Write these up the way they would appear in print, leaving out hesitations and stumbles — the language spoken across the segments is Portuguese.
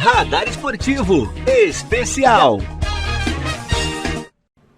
Radar Esportivo Especial.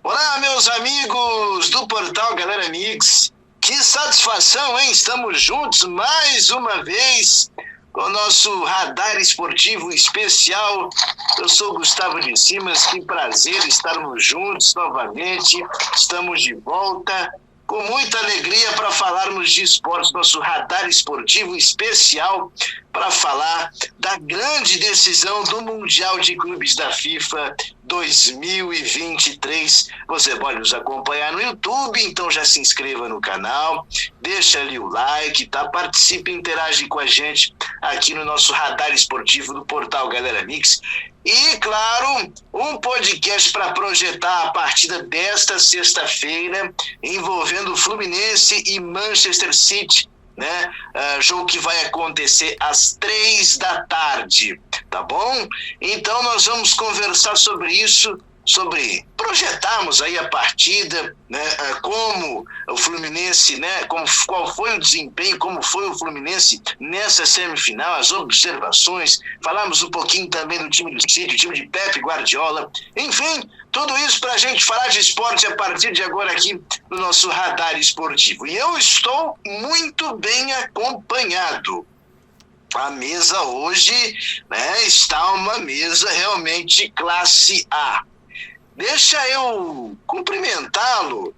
Olá, meus amigos do portal Galera Mix. Que satisfação, hein? Estamos juntos mais uma vez com o nosso Radar Esportivo Especial. Eu sou Gustavo de Simas, que prazer estarmos juntos novamente. Estamos de volta com muita alegria para falarmos de esportes, nosso Radar Esportivo Especial, para falar da grande decisão do Mundial de Clubes da FIFA 2023. Você pode nos acompanhar no YouTube, então já se inscreva no canal, deixa ali o like, tá? Participe e interage com a gente aqui no nosso Radar Esportivo do portal Galera Mix. E, claro, um podcast para projetar a partida desta sexta-feira envolvendo Fluminense e Manchester City, né? Jogo que vai acontecer às 3 da tarde, tá bom? Então nós vamos conversar sobre isso, sobre projetarmos aí a partida, né? Como o Fluminense, né? Qual foi o desempenho, como foi o Fluminense nessa semifinal, as observações, falamos um pouquinho também do time do City, o time de Pep Guardiola, enfim, tudo isso para a gente falar de esporte a partir de agora aqui no nosso Radar Esportivo. E eu estou muito bem acompanhado. A mesa hoje, né, está uma mesa realmente classe A. Deixa eu cumprimentá-lo,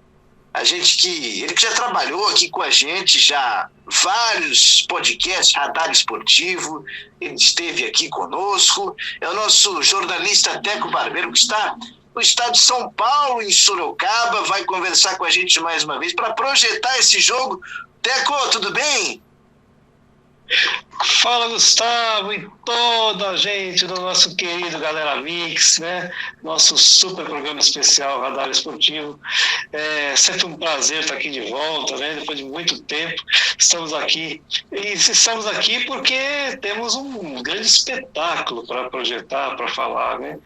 ele que já trabalhou aqui com a gente, já vários podcasts, Radar Esportivo, ele esteve aqui conosco, é o nosso jornalista Teco Barbeiro, que está no estado de São Paulo, em Sorocaba, vai conversar com a gente mais uma vez para projetar esse jogo. Teco, tudo bem? Fala, Gustavo, e toda a gente do nosso querido Galera Mix, né? Nosso super programa especial Radar Esportivo. É sempre um prazer estar aqui de volta, né? Depois de muito tempo, estamos aqui. E estamos aqui porque temos um grande espetáculo para projetar, para falar, né?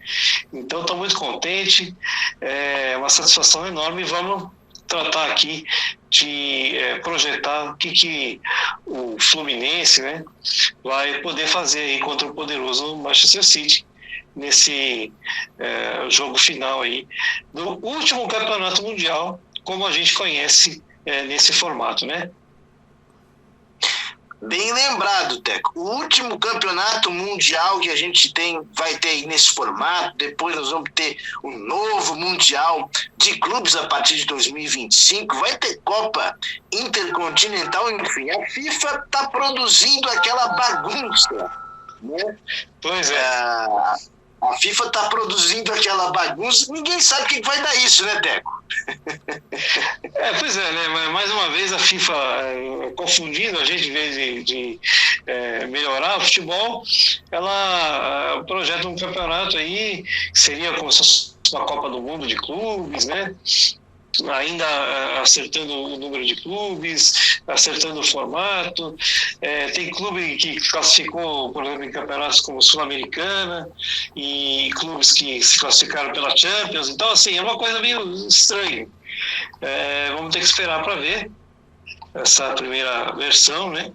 Então, estou muito contente, é uma satisfação enorme. Vamos tratar aqui de projetar o que o Fluminense, né, vai poder fazer aí contra o poderoso Manchester City nesse jogo final aí do último campeonato mundial, como a gente conhece nesse formato, né? Bem lembrado, Teco. O último campeonato mundial que a gente vai ter aí nesse formato, depois nós vamos ter um novo mundial de clubes a partir de 2025, vai ter Copa Intercontinental, enfim, a FIFA está produzindo aquela bagunça, né? Pois é. A FIFA está produzindo aquela bagunça, ninguém sabe o que vai dar isso, né, Teco? Pois é, né? Mais uma vez a FIFA confundindo a gente em vez de melhorar o futebol, ela projeta um campeonato aí que seria como se fosse uma Copa do Mundo de clubes, né? Ainda acertando o número de clubes, acertando o formato. Tem clube que classificou, por exemplo, em campeonatos como Sul-Americana e clubes que se classificaram pela Champions. Então, assim, é uma coisa meio estranha. Vamos ter que esperar para ver essa primeira versão, né?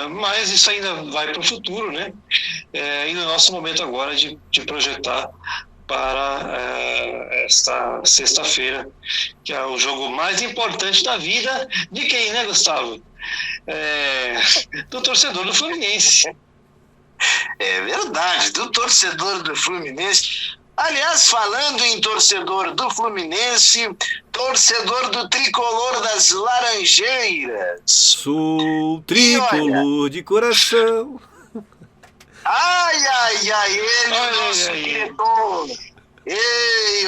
Mas isso ainda vai para o futuro, né? E no nosso momento agora de projetar para esta sexta-feira, que é o jogo mais importante da vida de quem, né, Gustavo? Do torcedor do Fluminense. É verdade, do torcedor do Fluminense. Aliás, falando em torcedor do Fluminense, torcedor do tricolor das Laranjeiras. Sou tricolor de coração. Ai,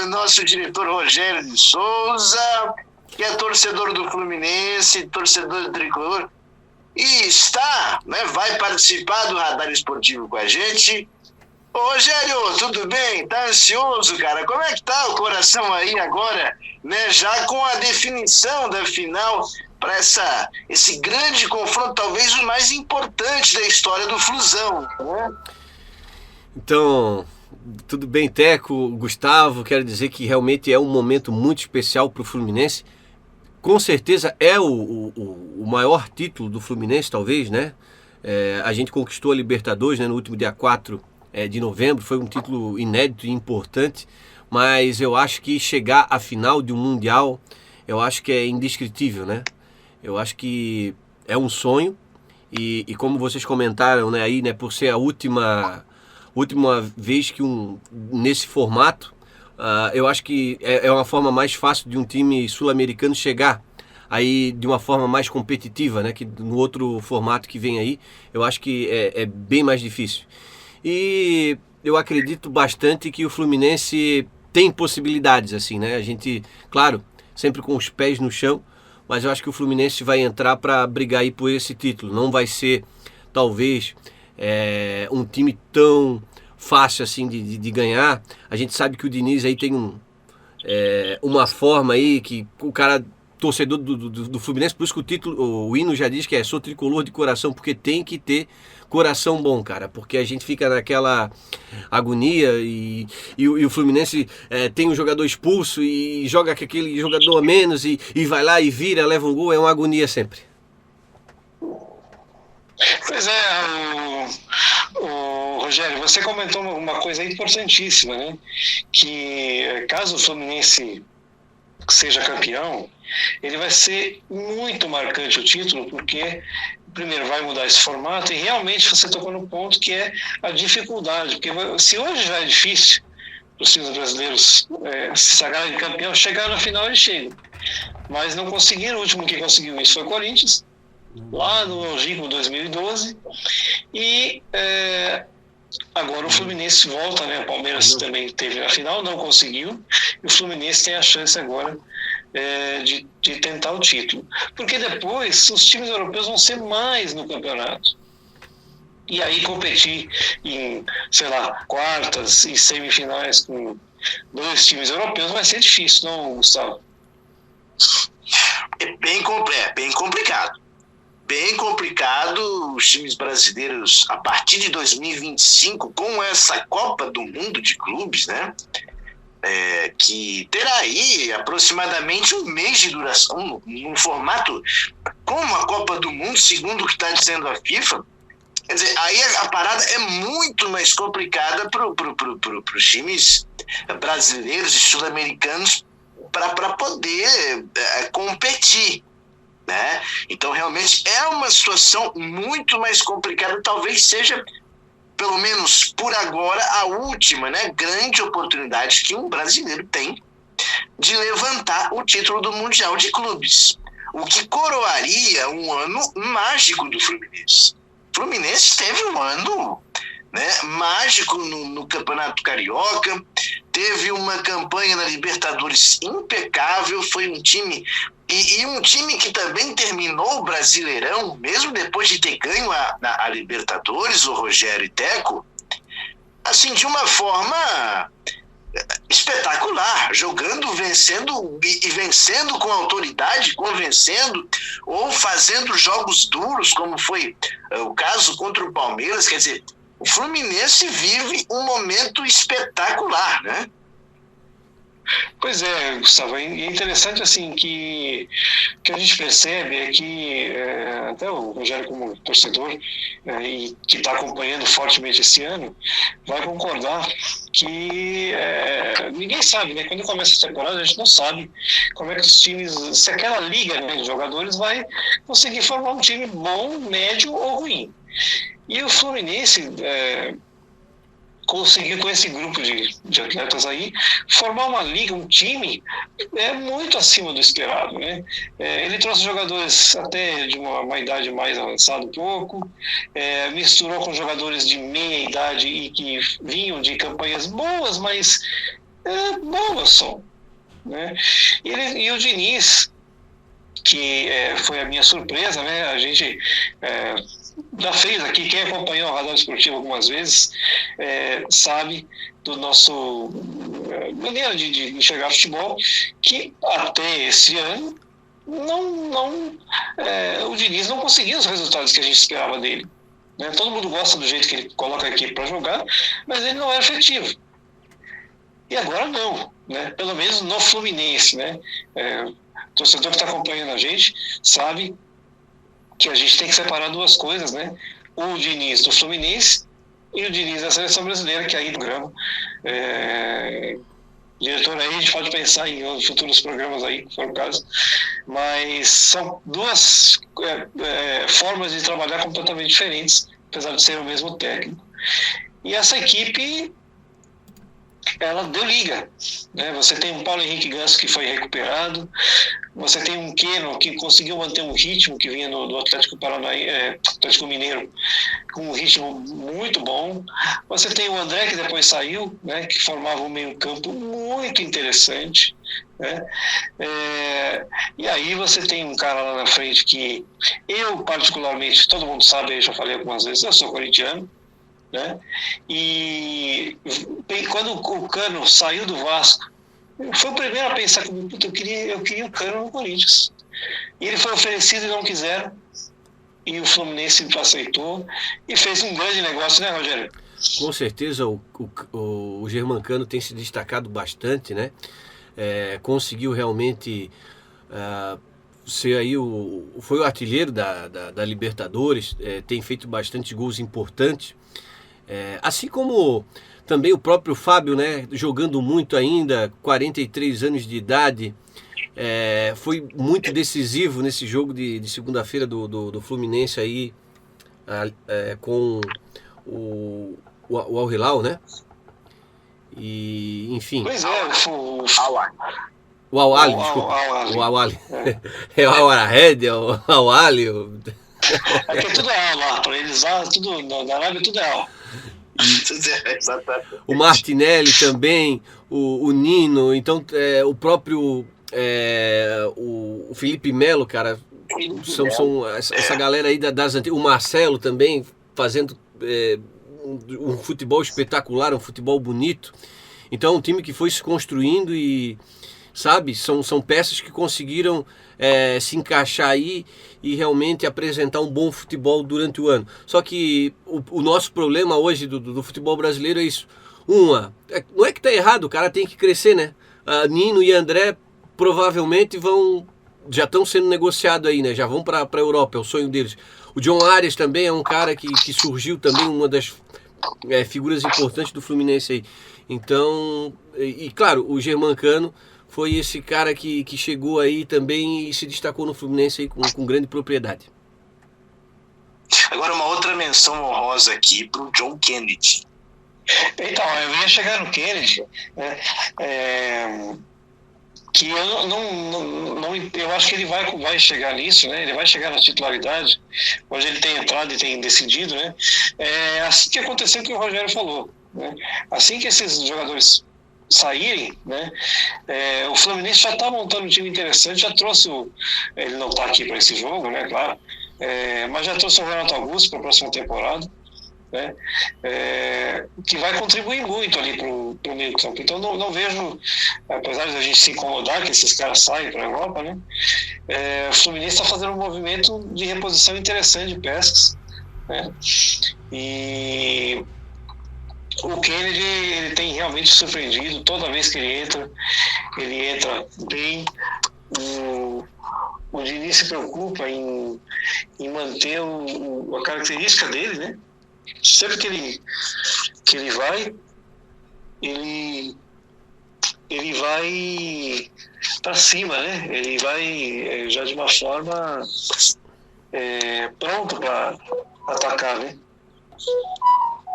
o nosso diretor Rogério de Souza, que é torcedor do Fluminense, torcedor do tricolor, e está, né, vai participar do Radar Esportivo com a gente. Ô, Rogério, tudo bem? Tá ansioso, cara? Como é que tá o coração aí agora, né, já com a definição da final para esse grande confronto, talvez o mais importante da história do Flusão, né? Então, tudo bem, Teco, Gustavo, quero dizer que realmente é um momento muito especial para o Fluminense. Com certeza é o maior título do Fluminense, talvez, né? A gente conquistou a Libertadores, né, no último dia 4 de novembro, foi um título inédito e importante, mas eu acho que chegar à final de um Mundial, eu acho que é indescritível, né? Eu acho que é um sonho e como vocês comentaram, né, aí, né, por ser a última vez que nesse formato, eu acho que é uma forma mais fácil de um time sul-americano chegar aí de uma forma mais competitiva, né, que no outro formato que vem aí, eu acho que é bem mais difícil. E eu acredito bastante que o Fluminense tem possibilidades, assim, né? A gente, claro, sempre com os pés no chão, mas eu acho que o Fluminense vai entrar para brigar aí por esse título. Não vai ser, talvez, um time tão fácil assim de ganhar. A gente sabe que o Diniz aí tem uma forma aí que o cara, torcedor do Fluminense, por isso que o hino já diz que sou tricolor de coração, porque tem que ter coração bom, cara, porque a gente fica naquela agonia e o Fluminense tem um jogador expulso e joga com aquele jogador a menos e vai lá e vira, leva um gol, é uma agonia sempre. Pois Rogério, você comentou uma coisa importantíssima, né? Que caso o Fluminense seja campeão, ele vai ser muito marcante o título, porque primeiro vai mudar esse formato e realmente você tocou no ponto que é a dificuldade, porque se hoje já é difícil para os times brasileiros se sagrarem campeão, chegar na final eles chegam, mas não conseguiram. O último que conseguiu isso foi o Corinthians, lá no longínquo 2012, e agora o Fluminense volta, né? O Palmeiras também teve a final, não conseguiu, e o Fluminense tem a chance agora de tentar o título, porque depois os times europeus vão ser mais no campeonato, e aí competir em, sei lá, quartas e semifinais com 2 times europeus vai ser difícil, não, Gustavo? É bem complicado. Bem complicado. Os times brasileiros, a partir de 2025, com essa Copa do Mundo de Clubes, né? Que terá aí aproximadamente um mês de duração, num formato como a Copa do Mundo, segundo o que está dizendo a FIFA. Quer dizer, aí a parada é muito mais complicada para os times brasileiros e sul-americanos para poder competir, né? Então, realmente, é uma situação muito mais complicada, talvez seja, pelo menos por agora, a última, né, grande oportunidade que um brasileiro tem de levantar o título do Mundial de Clubes, o que coroaria um ano mágico do Fluminense. O Fluminense teve um ano, né, mágico no Campeonato Carioca, teve uma campanha na Libertadores impecável, foi um time... E um time que também terminou o Brasileirão, mesmo depois de ter ganho a Libertadores, o Rogério e Teco, assim, de uma forma espetacular, jogando, vencendo e vencendo com autoridade, convencendo, ou fazendo jogos duros, como foi o caso contra o Palmeiras. Quer dizer, o Fluminense vive um momento espetacular, né? Pois é, Gustavo, é interessante assim que a gente percebe é que até o Rogério, como torcedor e que está acompanhando fortemente esse ano, vai concordar que ninguém sabe, né? Quando começa a temporada a gente não sabe como é que os times, se aquela liga, né, de jogadores vai conseguir formar um time bom, médio ou ruim. E o Fluminense conseguiu, com esse grupo de atletas aí, formar uma liga, um time muito acima do esperado, né? Ele trouxe jogadores até de uma idade mais avançada um pouco, misturou com jogadores de meia idade e que vinham de campanhas boas, mas boas só, né? E o Diniz, que foi a minha surpresa, né? A gente já fez aqui, quem acompanhou o Radar Esportivo algumas vezes sabe do nosso maneira de enxergar futebol, que até esse ano o Diniz não conseguiu os resultados que a gente esperava dele, né? Todo mundo gosta do jeito que ele coloca a equipe para jogar, mas ele não é efetivo. E agora não, né? Pelo menos no Fluminense, né? O torcedor que está acompanhando a gente sabe que a gente tem que separar duas coisas, né? o Diniz do Fluminense e o Diniz da Seleção Brasileira, que aí no programa. Diretor, aí a gente pode pensar em futuros programas aí, se for o caso, mas são duas formas de trabalhar completamente diferentes, apesar de ser o mesmo técnico. E essa equipe, ela deu liga, né? Você tem um Paulo Henrique Ganso que foi recuperado, você tem um Keno que conseguiu manter um ritmo que vinha do Atlético Atlético Mineiro, com um ritmo muito bom. Você tem o André, que depois saiu, né, que formava um meio-campo muito interessante, né? E aí você tem um cara lá na frente que eu, particularmente, todo mundo sabe, eu já falei algumas vezes, eu sou corintiano, né? E quando o Cano saiu do Vasco, foi o primeiro a pensar que eu queria o Cano no Corinthians. E ele foi oferecido e não quiseram. E o Fluminense aceitou e fez um grande negócio, né, Rogério? Com certeza o Germancano tem se destacado bastante, né? Conseguiu realmente ser aí foi o artilheiro da Libertadores, tem feito bastante gols importantes. Assim como também o próprio Fábio, né, jogando muito ainda, 43 anos de idade, foi muito decisivo nesse jogo de segunda-feira do Fluminense aí, com o Al Hilal, né? E, enfim. Pois é, o Al Ahly, desculpa. O Al Ahly. É o Al Arhed, é o Al Ahly. Aqui tudo é Al lá, para eles lá, tudo, na Arábia tudo é Al. O Martinelli também, o Nino, então o próprio o Felipe Melo, cara, são essa galera aí das antigas, o Marcelo também fazendo um futebol espetacular, um futebol bonito. Então é um time que foi se construindo e, sabe, são peças que conseguiram se encaixar aí e realmente apresentar um bom futebol durante o ano. Só que o nosso problema hoje do futebol brasileiro é isso. Não é que tá errado, o cara tem que crescer, né? Nino e André provavelmente já estão sendo negociados aí, né? Já vão para a Europa, é o sonho deles. O John Arias também é um cara que surgiu também, uma das figuras importantes do Fluminense aí. Então, e claro, o Germancano foi esse cara que chegou aí também e se destacou no Fluminense aí com grande propriedade. Agora uma outra menção honrosa aqui para o John Kennedy. Então, eu ia chegar no Kennedy, né? Que eu acho que ele vai chegar nisso, né? Ele vai chegar na titularidade. Hoje ele tem entrado e tem decidido, né? Assim que aconteceu o que o Rogério falou, né? Assim que esses jogadores saírem, né? O Fluminense já está montando um time interessante, já trouxe ele não está aqui para esse jogo, né? Claro, mas já trouxe o Renato Augusto para a próxima temporada, né? Que vai contribuir muito ali para o meio campo. Então não vejo, apesar de a gente se incomodar que esses caras saem para a Europa, né? O Fluminense está fazendo um movimento de reposição interessante de peças, né? E o Kennedy, ele tem realmente surpreendido. Toda vez que ele entra bem. O Diniz se preocupa em manter a característica dele, né? Sempre que ele vai para cima, né? Ele vai já de uma forma pronto para atacar, né?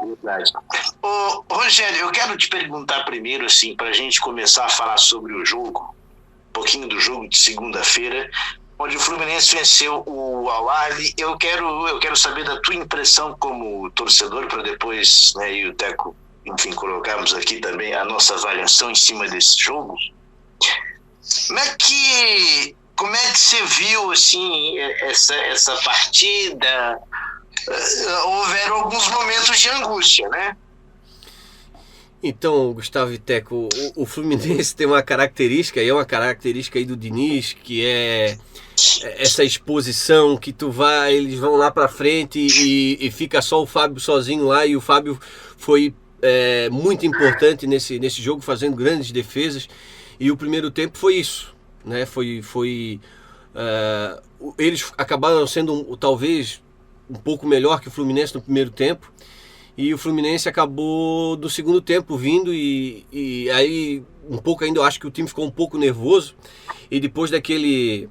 Verdade. Ô, Rogério, eu quero te perguntar primeiro, assim, para a gente começar a falar sobre o jogo, um pouquinho do jogo de segunda-feira, onde o Fluminense venceu o Al Ahly. Eu quero saber da tua impressão como torcedor, para depois, né, e o Teco, enfim, colocarmos aqui também a nossa avaliação em cima desse jogo. Como é que você viu, assim, essa partida? Houveram alguns momentos de angústia, né? Então, Gustavo e Teco, o Fluminense tem uma característica, e é uma característica aí do Diniz, que é essa exposição que eles vão lá pra frente e fica só o Fábio sozinho lá, e o Fábio foi muito importante nesse jogo, fazendo grandes defesas, e o primeiro tempo foi isso, né? Eles acabaram sendo talvez um pouco melhor que o Fluminense no primeiro tempo, e o Fluminense acabou do segundo tempo vindo, e aí um pouco ainda eu acho que o time ficou um pouco nervoso, e depois daquele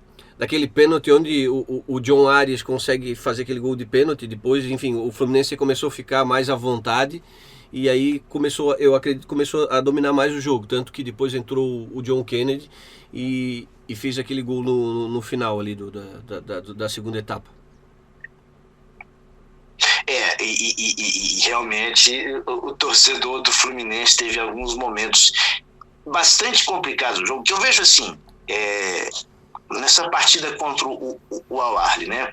pênalti onde o John Arias consegue fazer aquele gol de pênalti, depois, enfim, o Fluminense começou a ficar mais à vontade, e aí começou a dominar mais o jogo, tanto que depois entrou o John Kennedy e fez aquele gol no final ali da segunda etapa. E realmente o torcedor do Fluminense teve alguns momentos bastante complicados no jogo, que eu vejo assim, nessa partida contra o Al-Ahly, né?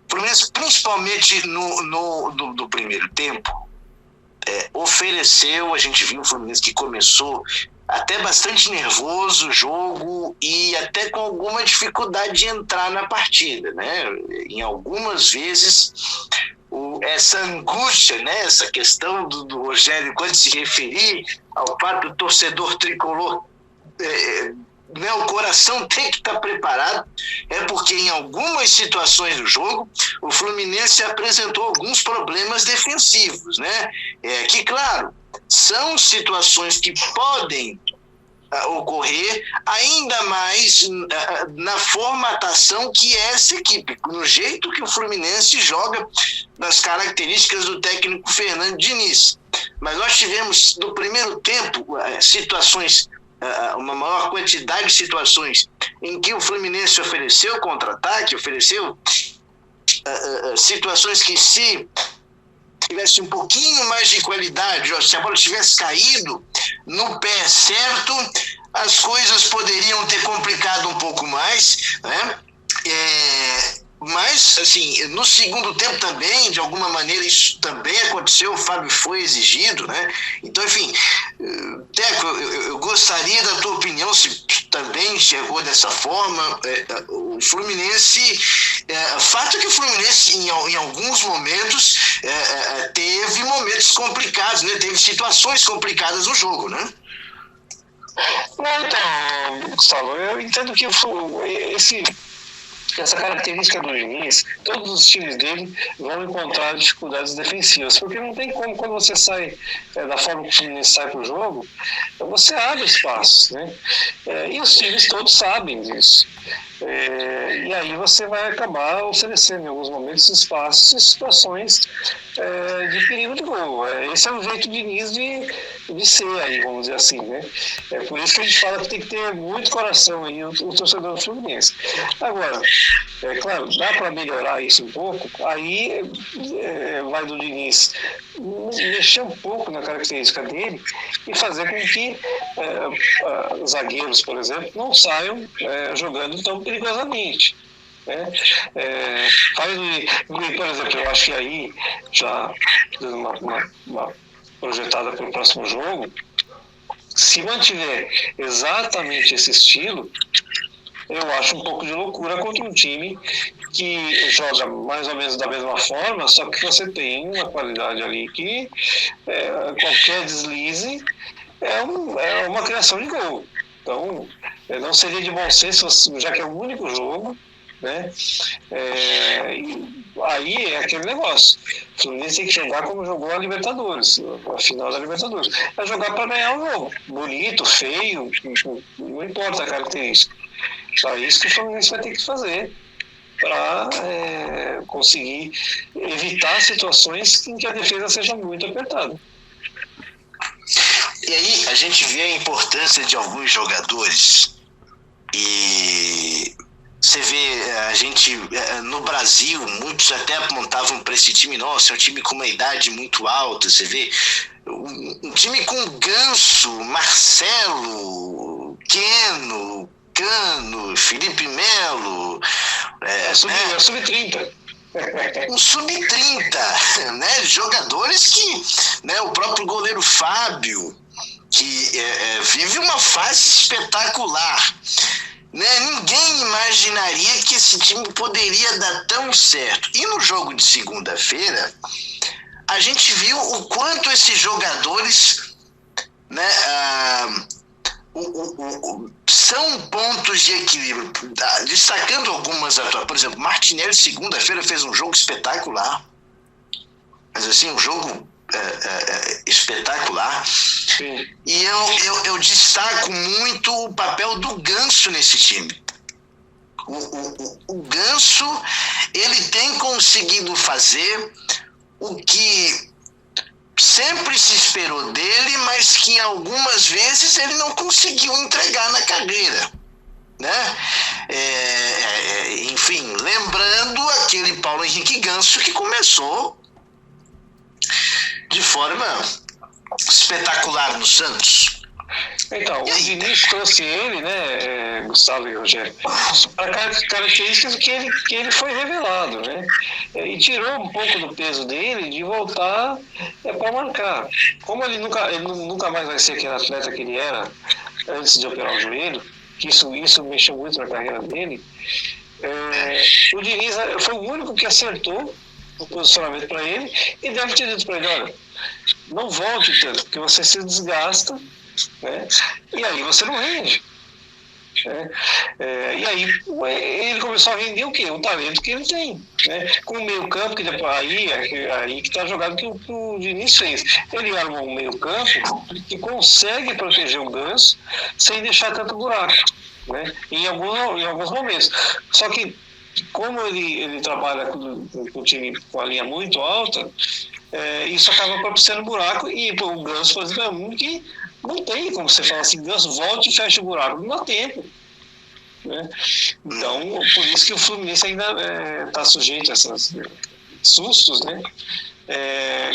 O Fluminense, principalmente no primeiro tempo, ofereceu, a gente viu o Fluminense que começou até bastante nervoso o jogo e até com alguma dificuldade de entrar na partida, né? Em algumas vezes essa angústia, né? Essa questão do Rogério, quando se referir ao fato do torcedor tricolor, né, o coração tem que estar preparado, porque em algumas situações do jogo o Fluminense apresentou alguns problemas defensivos, né? Que, claro, são situações que podem ocorrer, ainda mais na formatação que é essa equipe, no jeito que o Fluminense joga, nas características do técnico Fernando Diniz. Mas nós tivemos no primeiro tempo situações, uma maior quantidade de situações em que o Fluminense ofereceu contra-ataque, ofereceu situações que, se tivesse um pouquinho mais de qualidade, se a bola tivesse caído no pé certo, as coisas poderiam ter complicado um pouco mais, né? Mas, assim, no segundo tempo também, de alguma maneira, isso também aconteceu, o Fábio foi exigido, né? Então, enfim, Teco, eu gostaria da tua opinião, se também enxergou dessa forma. O Fluminense, fato é que o Fluminense, em alguns momentos, teve momentos complicados, né? Teve situações complicadas no jogo, né? Então, Gustavo, eu entendo que essa característica do Diniz, todos os times dele vão encontrar dificuldades defensivas, porque não tem como, quando você sai da forma que o Fluminense sai para o jogo, você abre espaços, né? E os times todos sabem disso. E aí você vai acabar oferecendo em alguns momentos espaços e situações de perigo de gol. Esse é o jeito de Diniz de ser aí, vamos dizer assim, né? É por isso que a gente fala que tem que ter muito coração aí o torcedor do Fluminense. Agora, claro, dá para melhorar isso um pouco, aí vai do Diniz mexer um pouco na característica dele e fazer com que zagueiros, por exemplo, não saiam jogando tão perigosamente. Por exemplo, eu acho que aí, já dando uma projetada para o próximo jogo, se mantiver exatamente esse estilo, eu acho um pouco de loucura contra um time que joga mais ou menos da mesma forma, só que você tem uma qualidade ali que qualquer deslize é uma criação de gol. Então, não seria de bom senso, já que é o único jogo, né? Aí é aquele negócio. O Fluminense tem que jogar como jogou a Libertadores, a final da Libertadores. É jogar para ganhar o jogo. Bonito, feio, não importa a característica. Só isso que o Fluminense vai ter que fazer para conseguir evitar situações em que a defesa seja muito apertada. E aí a gente vê a importância de alguns jogadores, e você vê, a gente no Brasil, muitos até apontavam para esse time, nossa, é um time com uma idade muito alta. Você vê um time com Ganso, Marcelo, Keno, Cano, Felipe Melo, sub-30. Um sub-30, né? Jogadores que, né, o próprio goleiro Fábio, que vive uma fase espetacular, né? Ninguém imaginaria que esse time poderia dar tão certo. E no jogo de segunda-feira, a gente viu o quanto esses jogadores, né, são pontos de equilíbrio. Destacando algumas atuações, por exemplo, Martinelli segunda-feira fez um jogo espetacular. Mas assim, um jogo espetacular. Sim. E eu destaco muito o papel do Ganso nesse time. O Ganso, ele tem conseguido fazer o que sempre se esperou dele, mas que algumas vezes ele não conseguiu entregar na carreira, né? Enfim, lembrando aquele Paulo Henrique Ganso que começou de forma espetacular no Santos. Então, o Diniz trouxe ele, né, Gustavo e Rogério, para características que ele foi revelado, né? E tirou um pouco do peso dele de voltar para marcar. Como ele nunca mais vai ser aquele atleta que ele era antes de operar o joelho, que isso mexeu muito na carreira dele, o Diniz foi o único que acertou o posicionamento para ele e deve ter dito para ele: olha, não volte tanto, porque você se desgasta, né? E aí você não rende, né? E aí ele começou a render o quê? O talento que ele tem, né? Com o meio campo, que depois, aí que está jogado que o Diniz fez. Ele armou um meio campo que consegue proteger o Ganso sem deixar tanto buraco, né? Em alguns momentos. Só que como ele trabalha com o time com a linha muito alta, isso acaba propiciando buraco. E o Ganso, por exemplo, é um que não tem como você falar assim: Ganso, volte e feche o buraco. Não dá tempo, né? Então, por isso que o Fluminense ainda está sujeito a esses sustos, né?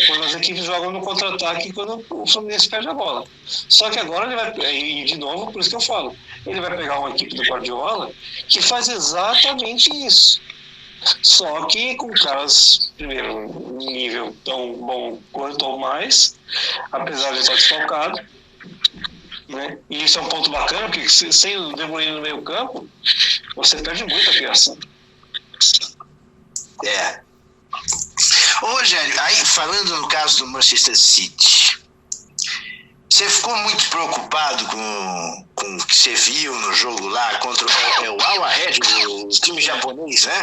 Quando as equipes jogam no contra-ataque, quando o Fluminense perde a bola. Só que agora ele vai, e de novo, por isso que eu falo, ele vai pegar uma equipe do Guardiola que faz exatamente isso. Só que com caras, primeiro, um nível tão bom quanto ou mais, apesar de estar desfalcado, né? E isso é um ponto bacana, porque sem o De Bruyne no meio campo, você perde muita criação. Ô Rogério, aí falando no caso do Manchester City, você ficou muito preocupado com o que você viu no jogo lá contra o Al-Ahly, o time japonês, né?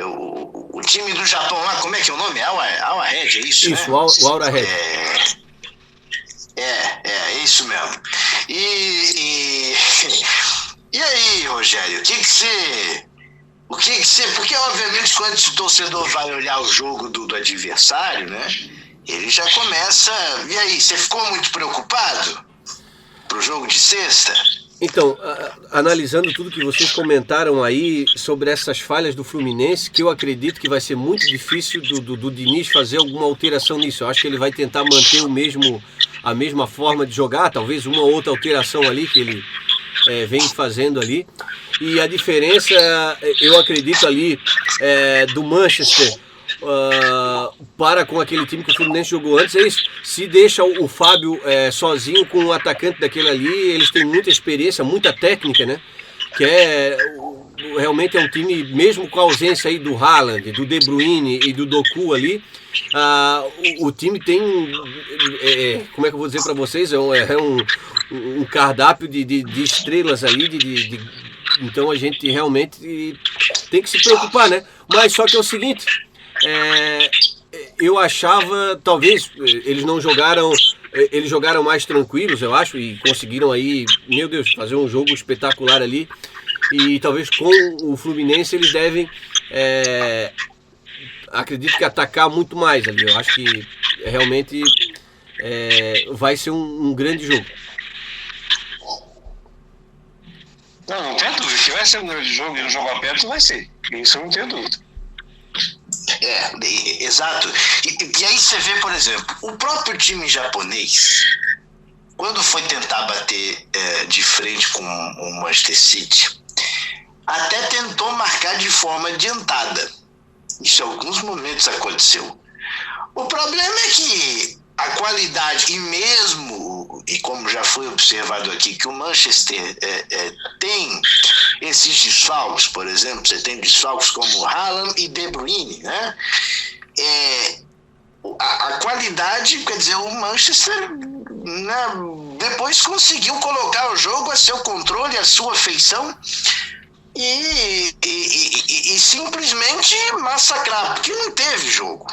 O time do Japão lá, como é que é o nome? Al-Ahly, é isso, né? Isso, o Al-Ahly. É isso mesmo. E aí, Rogério, o que você... Porque, obviamente, quando o torcedor vai olhar o jogo do adversário, né? Ele já começa... E aí, você ficou muito preocupado pro jogo de sexta? Então, analisando tudo que vocês comentaram aí sobre essas falhas do Fluminense, que eu acredito que vai ser muito difícil do Diniz fazer alguma alteração nisso. Eu acho que ele vai tentar manter a mesma forma de jogar, talvez uma outra alteração ali que ele vem fazendo ali. E a diferença, eu acredito ali, do Manchester para com aquele time que o Fluminense jogou antes, é isso. Se deixa o Fábio sozinho com o atacante daquele ali, eles têm muita experiência, muita técnica, né? Que realmente é um time, mesmo com a ausência aí do Haaland, do De Bruyne e do Doku ali, o time tem, como é que eu vou dizer para vocês, um cardápio de estrelas ali, então a gente realmente tem que se preocupar, né? Mas só que é o seguinte, eu achava, talvez eles não jogaram, eles jogaram mais tranquilos, eu acho, e conseguiram aí, meu Deus, fazer um jogo espetacular ali. E talvez com o Fluminense eles devem, acredito que atacar muito mais ali. Eu acho que realmente vai ser um grande jogo. Não tenho dúvida. Que vai ser um grande jogo e um jogo aberto vai ser. Isso eu não tenho dúvida. Exato. E aí você vê, por exemplo, o próprio time japonês, quando foi tentar bater de frente com o Manchester City, até tentou marcar de forma adiantada. Isso em alguns momentos aconteceu. O problema é que a qualidade, e como já foi observado aqui, que o Manchester tem esses desfalques, por exemplo, você tem desfalques como Haaland e De Bruyne, né? A qualidade, quer dizer, o Manchester, né, depois conseguiu colocar o jogo a seu controle, a sua feição, e simplesmente massacrar, porque não teve jogo,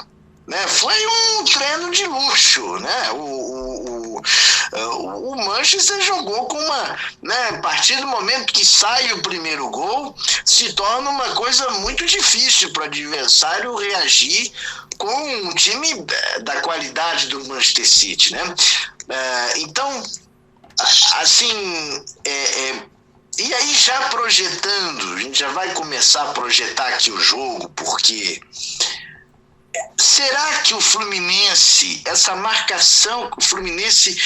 né? Foi um treino de luxo, né? O Manchester jogou com uma, né, a partir do momento que sai o primeiro gol, se torna uma coisa muito difícil para o adversário reagir com um time da qualidade do Manchester City, né? Então, assim, e aí já projetando, a gente já vai começar a projetar aqui o jogo, porque será que o Fluminense, essa marcação, o Fluminense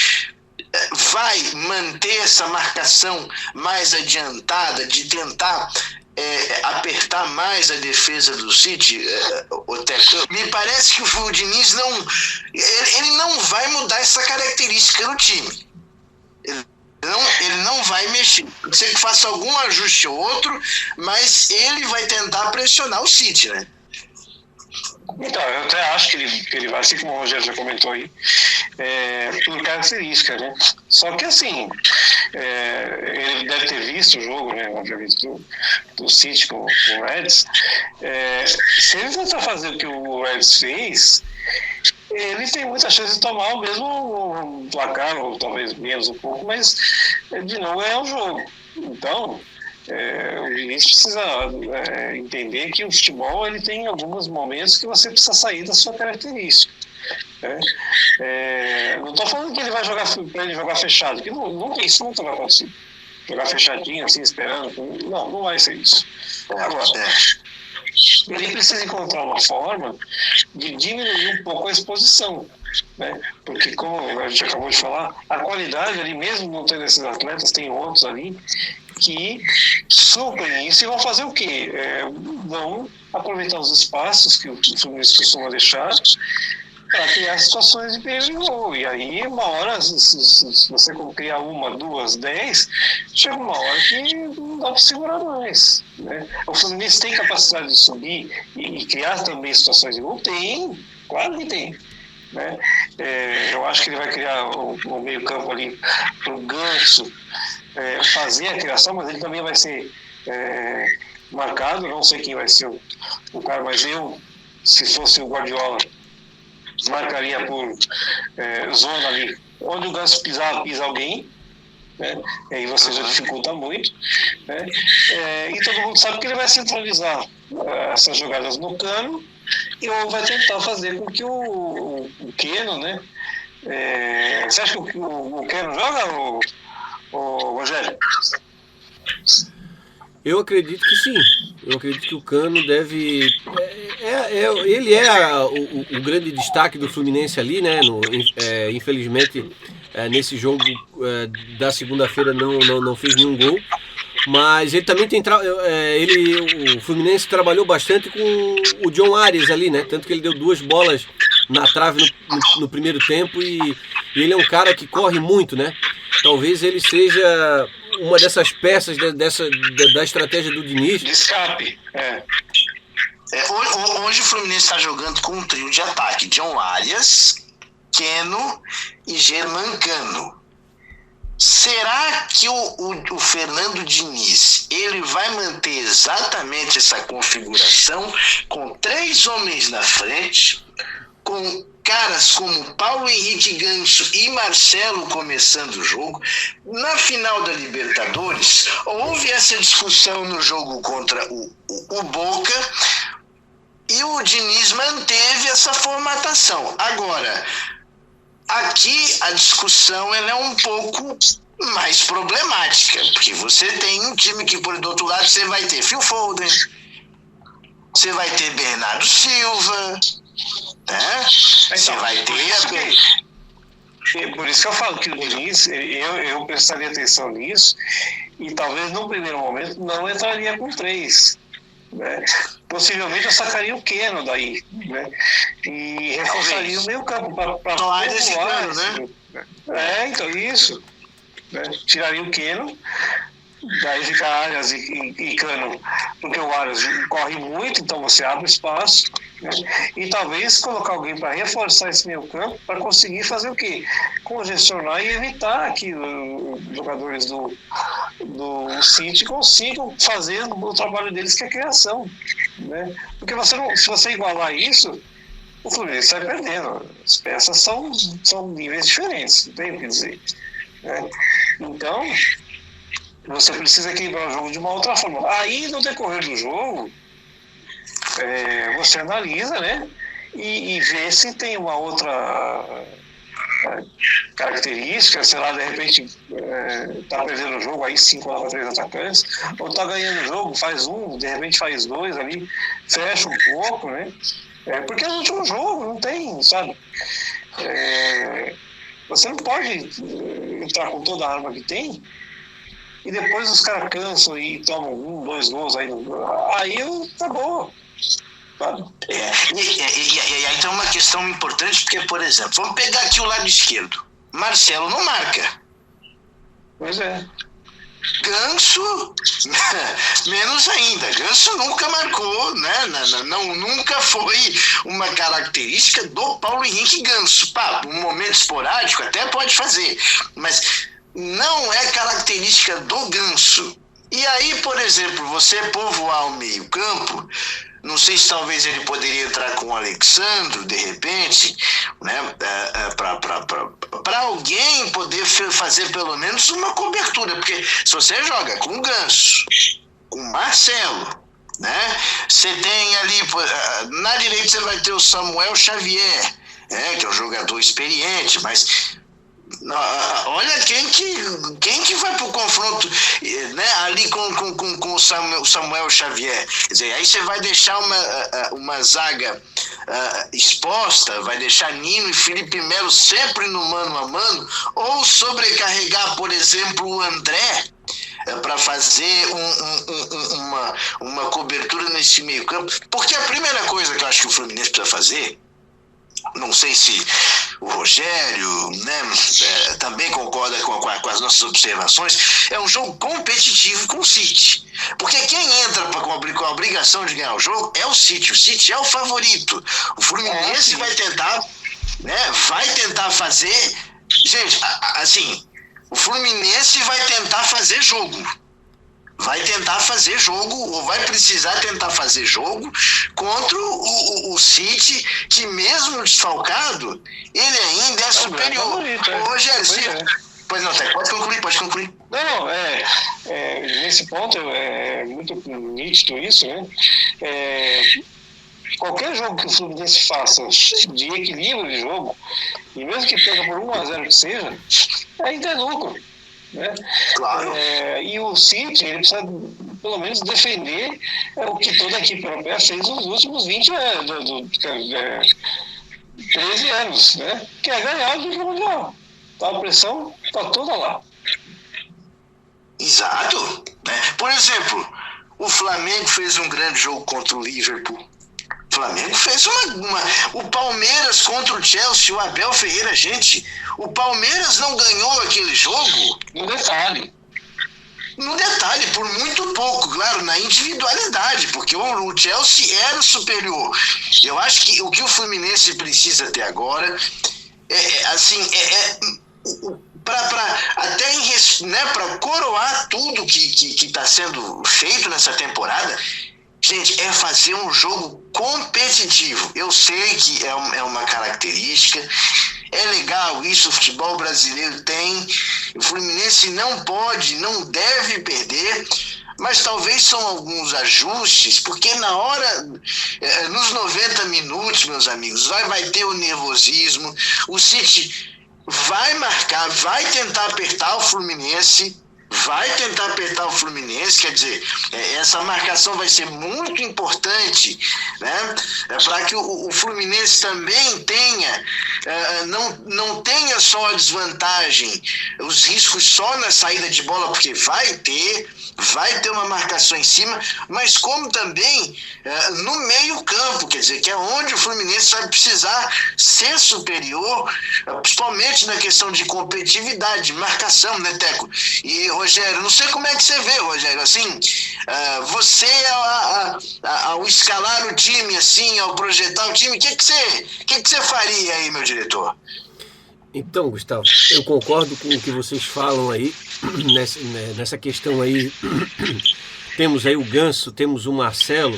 vai manter essa marcação mais adiantada, de tentar apertar mais a defesa do City? Me parece que o Diniz ele não vai mudar essa característica no time. Ele não vai mexer. Pode ser que faça algum ajuste ou outro, mas ele vai tentar pressionar o City, né? Então, eu até acho que ele vai, assim como o Rogério já comentou aí, por característica, né? Só que assim, ele deve ter visto o jogo, né, obviamente, do City com o Reds. Se ele tentar fazer o que o Reds fez, ele tem muita chance de tomar o mesmo placar, ou talvez menos um pouco, mas de novo é um jogo. Então, o Diniz precisa entender que o futebol ele tem alguns momentos que você precisa sair da sua característica, né? Não estou falando que ele vai jogar para ele jogar fechado, porque isso nunca vai acontecer. Jogar fechadinho, assim, esperando. Não vai ser isso. Agora, ele precisa encontrar uma forma de diminuir um pouco a exposição, né? Porque, como a gente acabou de falar, a qualidade ali, mesmo não tendo esses atletas, tem outros ali que suprem isso e vão fazer o quê? Vão aproveitar os espaços que o Fluminense costuma deixar para criar situações de perigo de gol. E aí, uma hora, se você criar 1, 2, 10, chega uma hora que não dá para segurar mais, né? O Fluminense tem capacidade de subir e criar também situações de gol? Tem, claro que tem, né? Eu acho que ele vai criar o meio campo ali para o Ganso fazer a criação, mas ele também vai ser marcado. Não sei quem vai ser o cara, mas eu, se fosse o Guardiola, marcaria por zona ali, onde o Ganso pisa alguém, né? E aí você já dificulta muito, né? E todo mundo sabe que ele vai centralizar essas jogadas no Cano e vai tentar fazer com que o Keno, né? Você acha que o Keno joga, o Rogério? Eu acredito que sim. Eu acredito que o Cano deve... ele o grande destaque do Fluminense ali, né? Infelizmente, nesse jogo da segunda-feira não fez nenhum gol. Mas ele também tem... o Fluminense trabalhou bastante com o John Arias ali, né? Tanto que ele deu 2 bolas na trave no primeiro tempo e ele é um cara que corre muito, né? Talvez ele seja uma dessas peças da estratégia do Diniz. De escape, Hoje o Fluminense está jogando com um trio de ataque: John Arias, Keno e Germancano. Será que o Fernando Diniz ele vai manter exatamente essa configuração com 3 homens na frente, com caras como Paulo Henrique Ganso e Marcelo começando o jogo? Na final da Libertadores, houve essa discussão no jogo contra o Boca e o Diniz manteve essa formatação. Agora, aqui a discussão ela é um pouco mais problemática, porque você tem um time que, por do outro lado, você vai ter Phil Foden, você vai ter Bernardo Silva, né? Você vai ter... Por isso que eu falo que o Diniz, eu prestaria atenção nisso e talvez no primeiro momento não entraria com 3, né? Possivelmente eu sacaria o Keno daí, né? E reforçaria o meio campo para povoar esse Keno, né? Então isso, né? Tiraria o Keno daí fica Arias e Cano, porque o Arias corre muito, então você abre espaço, né? E talvez colocar alguém para reforçar esse meio campo, para conseguir fazer o quê? Congestionar e evitar que os jogadores do City consigam fazer o trabalho deles, que é a criação, né? Porque se você igualar isso, o Fluminense sai perdendo. As peças são níveis diferentes, não tem o que dizer, né? Então, você precisa equilibrar o jogo de uma outra forma. Aí, no decorrer do jogo, você analisa, né? E vê se tem uma outra característica, sei lá, de repente tá perdendo o jogo, aí 5 ou 3 atacantes, ou tá ganhando o jogo, faz um, de repente faz 2 ali, fecha um pouco, né? Porque é o último jogo, não tem, sabe? Você não pode entrar com toda a arma que tem e depois os caras cansam e tomam 1, 2 gols, aí acabou. E aí tem uma questão importante, porque, por exemplo, vamos pegar aqui o lado esquerdo. Marcelo não marca. Pois é. Ganso, menos ainda. Ganso nunca marcou, né? Nunca foi uma característica do Paulo Henrique Ganso. Um momento esporádico até pode fazer, mas não é característica do Ganso. E aí, por exemplo, você povoar o meio-campo, não sei se talvez ele poderia entrar com o Alexandro, de repente, né, para alguém poder fazer pelo menos uma cobertura, porque se você joga com o Ganso, com o Marcelo, né, você tem ali, na direita você vai ter o Samuel Xavier, que é um jogador experiente, mas olha quem que vai pro confronto, né, ali com o Samuel Xavier. Quer dizer, aí você vai deixar uma zaga exposta, vai deixar Nino e Felipe Melo sempre no mano a mano, ou sobrecarregar, por exemplo, o André para fazer uma cobertura nesse meio campo. Porque a primeira coisa que eu acho que o Fluminense precisa fazer, não sei se o Rogério, né, também concorda com as nossas observações, é um jogo competitivo com o City. Porque quem entra com a obrigação de ganhar o jogo é o City. O City é o favorito. O Fluminense vai tentar fazer... Gente, assim, o Fluminense vai tentar fazer jogo. Vai tentar fazer jogo, ou vai precisar tentar fazer jogo contra o City, que mesmo desfalcado, ele ainda é superior. Rogério, pois não, pode concluir. Não, nesse ponto é muito nítido isso, né? Qualquer jogo que o Fluminense faça de equilíbrio de jogo, e mesmo que perca por 1-0 que seja, ainda é lucro. Né? Claro. E o City, ele precisa pelo menos defender o que toda a equipe europeia fez nos últimos 13 anos, né? Que é ganhar do Mundial. Tá, a pressão está toda lá. Exato. Por exemplo, o Flamengo fez um grande jogo contra o Liverpool. O Flamengo fez o Palmeiras contra o Chelsea, o Abel Ferreira, gente, o Palmeiras não ganhou aquele jogo no detalhe, por muito pouco, claro, na individualidade, porque o Chelsea era superior. Eu acho que o que o Fluminense precisa ter agora para coroar tudo que está sendo feito nessa temporada, gente, é fazer um jogo competitivo. Eu sei que é uma característica, é legal isso, o futebol brasileiro tem, o Fluminense não deve perder, mas talvez são alguns ajustes, porque na hora, nos 90 minutos, meus amigos, vai ter o nervosismo, o City vai marcar, vai tentar apertar o Fluminense, quer dizer, essa marcação vai ser muito importante, né, para que o Fluminense também tenha não tenha só a desvantagem, os riscos só na saída de bola, porque vai ter uma marcação em cima, mas como também no meio campo, quer dizer, que é onde o Fluminense vai precisar ser superior, principalmente na questão de competitividade, de marcação, né, Teco? E, Rogério, não sei como é que você vê, Rogério, assim, você ao escalar o time, assim, ao projetar o time, o que você faria aí, meu diretor? Então, Gustavo, eu concordo com o que vocês falam aí, nessa questão aí. Temos aí o Ganso, temos o Marcelo,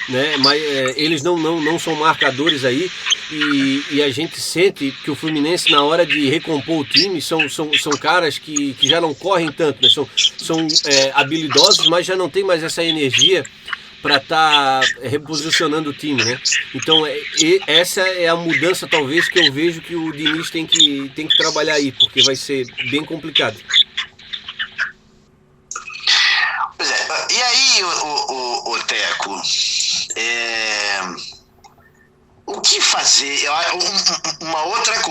né? Mas eles não são marcadores aí, e a gente sente que o Fluminense, na hora de recompor o time, são caras que já não correm tanto, né? São habilidosos, mas já não tem mais essa energia para estar reposicionando o time, né? Então essa é a mudança talvez que eu vejo que o Diniz tem que trabalhar aí, porque vai ser bem complicado. Pois é, e aí, o Teco, o que fazer? Uma outra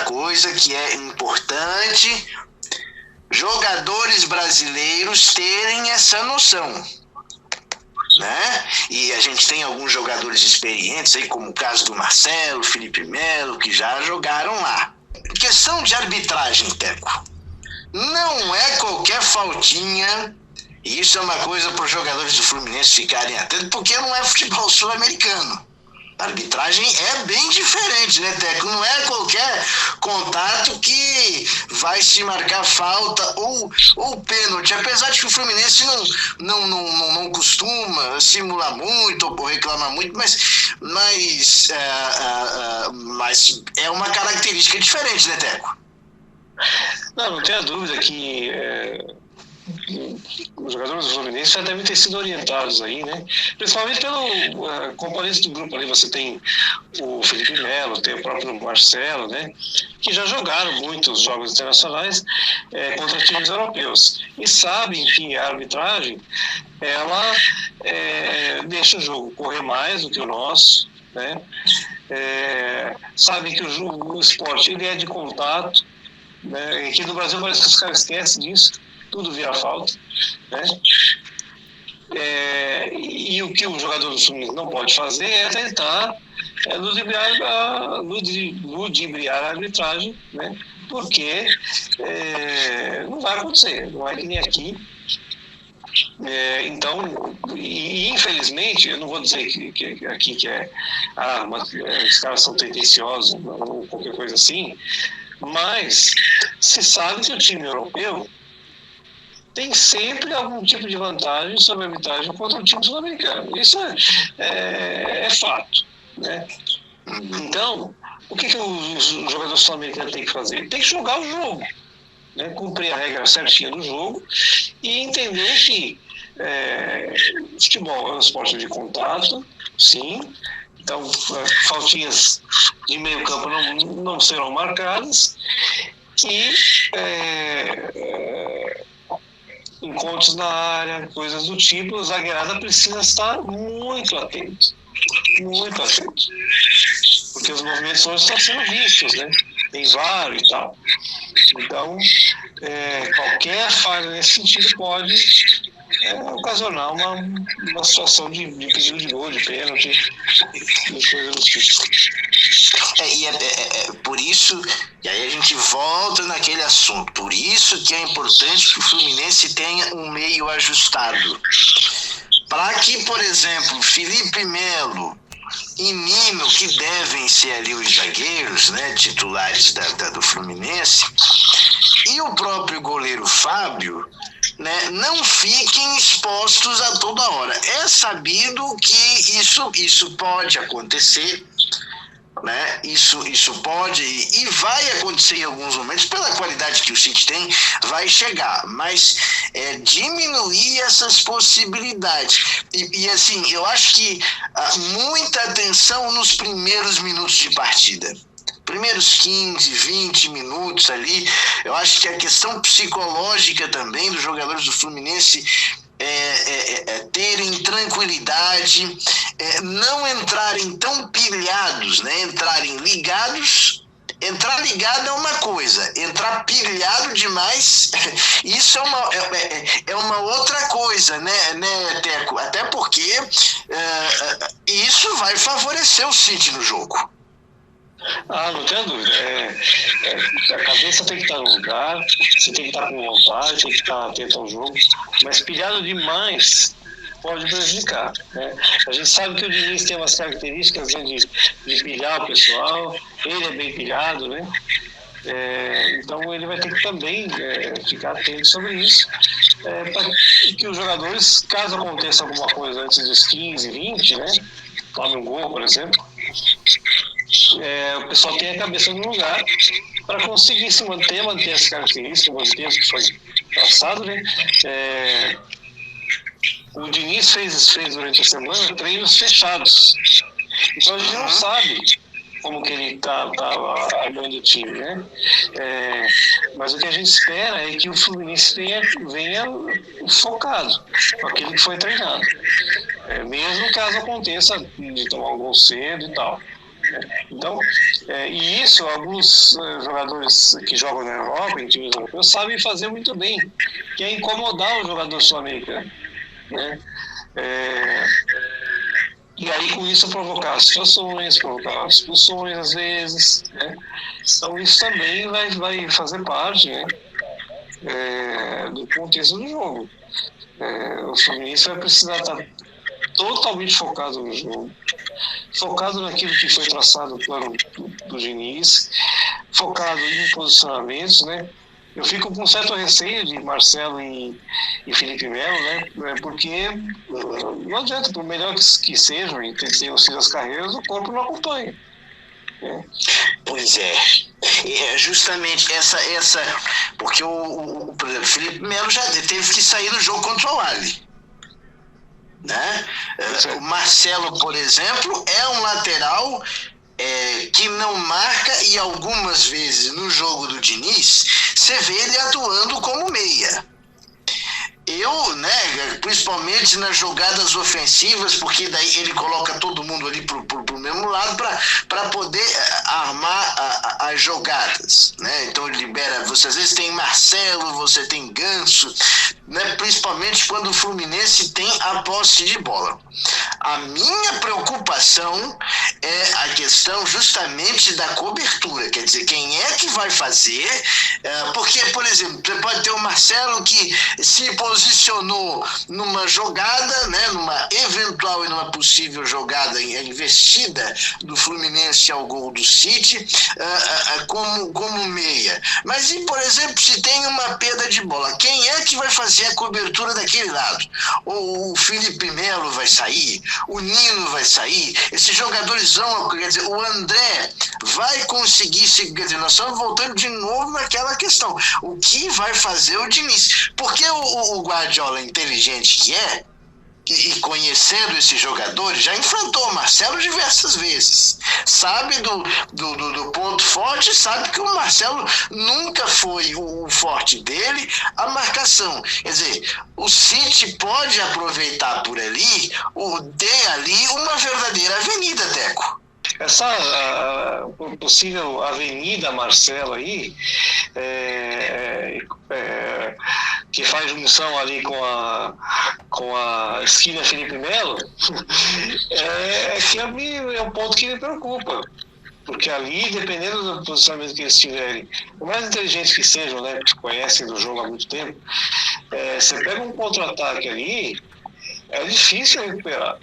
coisa que é importante jogadores brasileiros terem essa noção, né? E a gente tem alguns jogadores experientes aí, como o caso do Marcelo, Felipe Melo, que já jogaram lá. Questão de arbitragem, Teco. Não é qualquer faltinha, e isso é uma coisa para os jogadores do Fluminense ficarem atentos, porque não é futebol sul-americano. A arbitragem é bem diferente, né, Teco? Não é qualquer contato que vai se marcar falta ou pênalti. Apesar de que o Fluminense não costuma simular muito ou reclamar muito, mas é uma característica diferente, né, Teco? Não tenha dúvida que os jogadores do Fluminense já devem ter sido orientados aí, né? Principalmente pelo componente do grupo ali. Você tem o Felipe Melo, tem o próprio Marcelo, né? Que já jogaram muitos jogos internacionais contra times europeus e sabem que a arbitragem ela deixa o jogo correr mais do que o nosso, né? Sabem que o esporte ele é de contato, né? Aqui no Brasil parece que os caras esquecem disso. Tudo vira falta, né? E o que o jogador do Fluminense não pode fazer é tentar ludibriar a arbitragem, né? Porque não vai acontecer, não é que nem aqui. Então, infelizmente, eu não vou dizer que aqui os caras são tendenciosos ou qualquer coisa assim, mas se sabe que o time europeu tem sempre algum tipo de vantagem sobre a arbitragem contra o time sul-americano. Isso é fato, né? Então, o que o jogador sul-americano tem que fazer? Tem que jogar o jogo, né? Cumprir a regra certinha do jogo e entender que futebol é um esporte de contato, sim. Então, faltinhas de meio campo não serão marcadas e encontros na área, coisas do tipo, o zagueirada precisa estar muito atento, porque os movimentos hoje estão sendo vistos, né? Tem VAR e tal. Então, qualquer falha nesse sentido pode ocasionar uma situação de pedido de gol, de pênalti, de coisa do tipo. Por isso, e aí a gente volta naquele assunto, por isso que é importante que o Fluminense tenha um meio ajustado. Para que, por exemplo, Felipe Melo e Nino, que devem ser ali os zagueiros, né, titulares do Fluminense, e o próprio goleiro Fábio, né, não fiquem expostos a toda hora. É sabido que isso pode acontecer, né? Isso pode e vai acontecer em alguns momentos, pela qualidade que o City tem, vai chegar, mas diminuir essas possibilidades. E assim, eu acho que muita atenção nos primeiros minutos de partida. Primeiros 15, 20 minutos ali, eu acho que a questão psicológica também dos jogadores do Fluminense terem tranquilidade, não entrarem tão pilhados, né? Entrarem ligados. Entrar ligado é uma coisa, entrar pilhado demais, isso é uma outra coisa, né, Teco? Até porque isso vai favorecer o City no jogo. Não tenho dúvida. A cabeça tem que estar no lugar, você tem que estar com vontade, tem que estar atento ao jogo, mas pilhado demais pode prejudicar, né? A gente sabe que o Diniz tem umas características, né, de pilhar o pessoal, ele é bem pilhado, né? Então ele vai ter que também ficar atento sobre isso, para que os jogadores, caso aconteça alguma coisa antes dos 15, 20, né? Tome um gol, por exemplo, o pessoal tem a cabeça no lugar para conseguir se manter as características, manter o que foi traçado, né? O Diniz fez durante a semana treinos fechados, então a gente não sabe como que ele está armando o time, né? Mas o que a gente espera é que o Fluminense venha focado com aquilo que foi treinado, mesmo caso aconteça de tomar um gol cedo e tal. Então, e isso alguns jogadores que jogam na Europa, em times europeus, sabem fazer muito bem, que é incomodar o jogador sul-americano, né? E aí com isso provocar situações, provocar expulsões às vezes, né? Então isso também vai fazer parte, né, do contexto do jogo. O Fluminense vai precisar estar totalmente focado no jogo, focado naquilo que foi traçado no plano do Diniz, focado em posicionamentos, né? Eu fico com um certo receio de Marcelo e Felipe Melo, né? Porque não adianta, por melhor que sejam e tenham sido as carreiras, o corpo não acompanha. Pois é. Justamente essa porque por exemplo, Felipe Melo já teve que sair no jogo contra o Ali, né? O Marcelo, por exemplo, é um lateral que não marca, e algumas vezes no jogo do Diniz você vê ele atuando como meia. Principalmente nas jogadas ofensivas, porque daí ele coloca todo mundo ali pro mesmo lado para poder armar as jogadas, né? Então ele libera, você às vezes tem Marcelo, você tem Ganso, né? Principalmente quando o Fluminense tem a posse de bola. A minha preocupação é a questão justamente da cobertura, quer dizer, quem é que vai fazer, porque, por exemplo, você pode ter o Marcelo que se posicionou numa jogada, né, numa eventual e numa possível jogada investida do Fluminense ao gol do City, como meia. Mas e, por exemplo, se tem uma perda de bola, quem é que vai fazer a cobertura daquele lado? Ou o Felipe Melo vai sair? O Nino vai sair? Esses jogadores vão, quer dizer, o André vai conseguir se, quer dizer, nós estamos voltando de novo naquela questão. O que vai fazer o Diniz? Porque o Guardiola, inteligente que é, e conhecendo esses jogadores, já enfrentou o Marcelo diversas vezes. Sabe do ponto forte, sabe que o Marcelo nunca foi o forte dele, a marcação. Quer dizer, o City pode aproveitar por ali, ter ali uma verdadeira avenida, Teco. Essa possível Avenida Marcelo aí, que faz junção ali com a esquina Felipe Melo, que é um ponto que me preocupa. Porque ali, dependendo do posicionamento que eles tiverem, por mais inteligentes que sejam, né, que conhecem do jogo há muito tempo, você pega um contra-ataque ali, é difícil recuperar.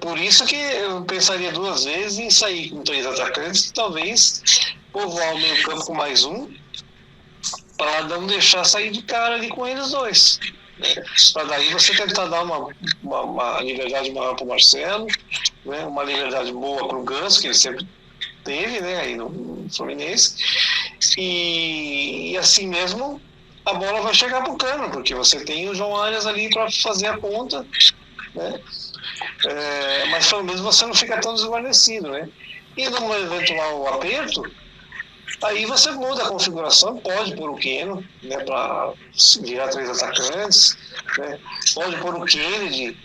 Por isso que eu pensaria duas vezes em sair com 3 atacantes, talvez povoar o meio campo com mais um, para não deixar sair de cara ali com eles dois, para daí você tentar dar uma liberdade maior para o Marcelo, né? Uma liberdade boa para o Ganso, que ele sempre teve, né, aí no Fluminense, e assim mesmo a bola vai chegar para o Cano, porque você tem o João Arias ali para fazer a ponta, né? Mas pelo menos você não fica tão desguarnecido, né? E num eventual aperto, Aí você muda a configuração, pode pôr o Keno, né, para virar 3 atacantes, né? Pode pôr o Kennedy,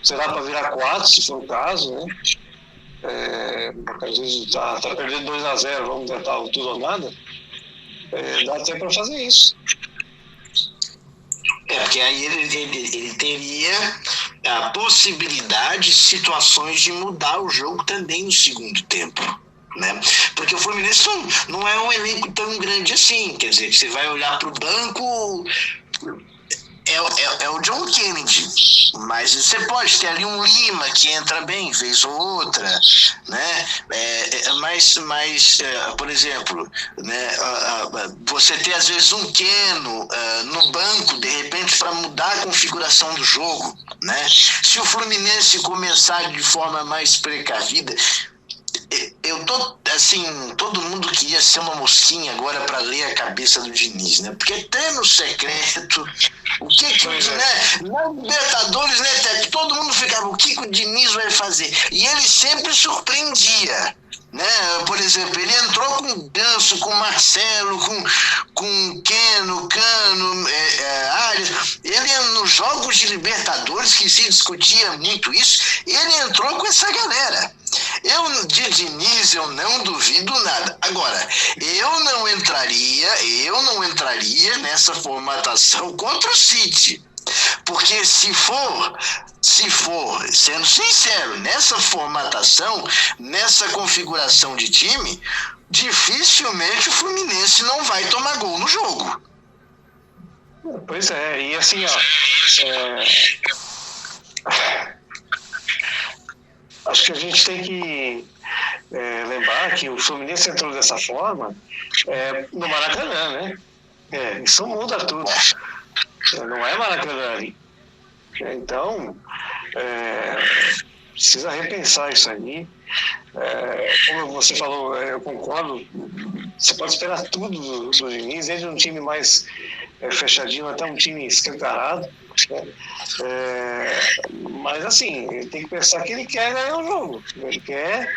sei lá, para virar 4, se for o caso, né? Às vezes tá perdendo 2-0, vamos tentar o tudo ou nada. Dá até para fazer isso. Porque aí ele teria a possibilidade, situações de mudar o jogo também no segundo tempo, né? Porque o Fluminense não é um elenco tão grande assim, quer dizer, você vai olhar para o banco, é o John Kennedy, mas você pode ter ali um Lima que entra bem, vez ou outra, né? Mas por exemplo, né, você ter às vezes um Keno no banco, de repente, para mudar a configuração do jogo, né? Se o Fluminense começar de forma mais precavida, eu tô assim, todo mundo queria ser uma mosquinha agora para ler a cabeça do Diniz, né? Porque treino secreto, o que né? Na Libertadores, né, Tete? Todo mundo ficava, o que o Diniz vai fazer? E ele sempre surpreendia, né? Por exemplo, ele entrou com o Ganso, com o Marcelo, com Keno, Cano, Arias. Ele, nos jogos de Libertadores, que se discutia muito isso, ele entrou com essa galera. De Diniz eu não duvido nada. Agora, eu não entraria nessa formatação contra o City. Porque se for, sendo sincero, nessa formatação, nessa configuração de time, dificilmente o Fluminense não vai tomar gol no jogo. Pois é, e assim, ó, acho que a gente tem que lembrar que o Fluminense entrou dessa forma no Maracanã, né? Isso muda tudo. Não é Maracanã ali. Então, precisa repensar isso aí. Como você falou, eu concordo. Você pode esperar tudo do Diniz, desde um time mais fechadinho até um time escancarado. Mas assim, ele tem que pensar que ele quer ganhar o jogo. Ele quer,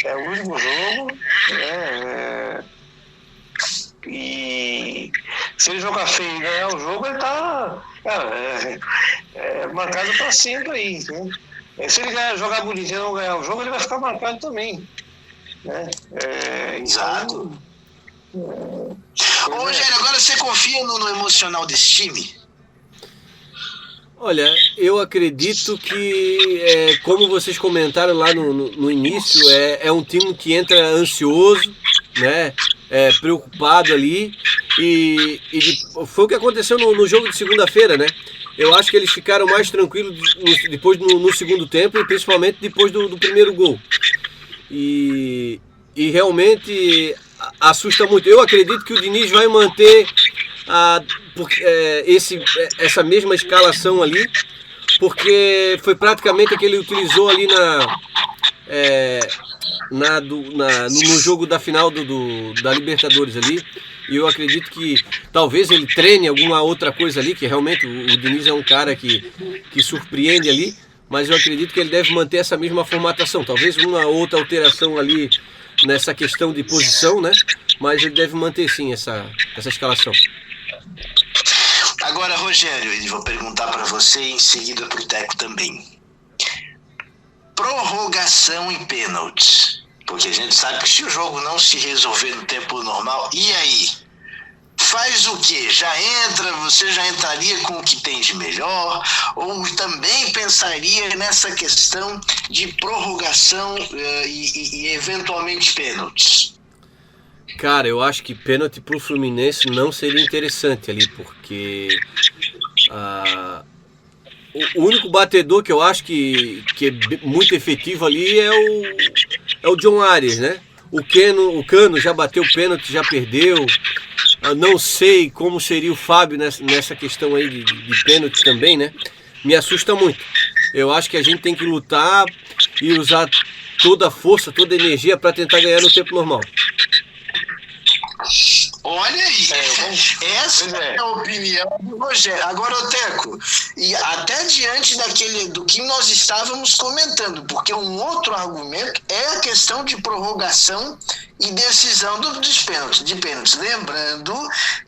é o último jogo. E se ele jogar feio e ganhar o jogo, ele tá, cara, marcado para sempre aí, né? Se ele jogar bonito e não ganhar o jogo, ele vai ficar marcado também, né? Exato. Ô, Rogério, agora você confia no emocional desse time? Olha, eu acredito que, como vocês comentaram lá no início, é um time que entra ansioso, né? Preocupado ali, e foi o que aconteceu no jogo de segunda-feira, né? Eu acho que eles ficaram mais tranquilos depois no segundo tempo, e principalmente depois do primeiro gol. E realmente assusta muito. Eu acredito que o Diniz vai manter essa mesma escalação ali, porque foi praticamente a que ele utilizou ali no jogo da final da Libertadores ali. E eu acredito que talvez ele treine alguma outra coisa ali, que realmente o Diniz é um cara que surpreende ali, mas eu acredito que ele deve manter essa mesma formatação, talvez uma outra alteração ali nessa questão de posição, né? Mas ele deve manter sim essa escalação. Agora, Rogério, eu vou perguntar para você e em seguida para o Teco também. Prorrogação e pênaltis. Porque a gente sabe que se o jogo não se resolver no tempo normal, e aí? Faz o quê? Você já entraria com o que tem de melhor? Ou também pensaria nessa questão de prorrogação e eventualmente pênaltis? Cara, eu acho que pênalti pro Fluminense não seria interessante ali, porque o único batedor que eu acho que é muito efetivo ali é o John Arias, né? O Cano já bateu pênalti, já perdeu. Eu não sei como seria o Fábio nessa questão aí de pênalti também, né? Me assusta muito. Eu acho que a gente tem que lutar e usar toda a força, toda a energia para tentar ganhar no tempo normal. Olha aí, Essa é a opinião do Rogério. Agora, Oteco, e até diante do que nós estávamos comentando, porque um outro argumento é a questão de prorrogação e decisão dos pênaltis, de pênaltis. Lembrando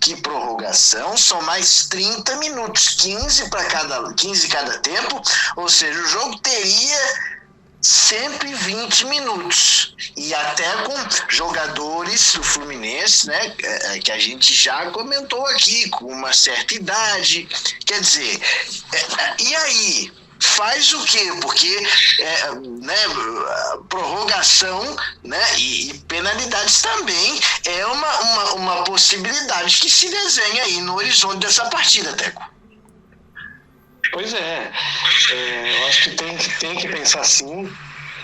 que prorrogação são mais 30 minutos, 15 cada tempo, ou seja, o jogo teria 120 minutos, e até com jogadores do Fluminense, né, que a gente já comentou aqui, com uma certa idade. Quer dizer, e aí? Faz o quê? Porque prorrogação, né, e penalidades também é uma possibilidade que se desenha aí no horizonte dessa partida, Teco. Pois é, eu acho que tem que pensar sim,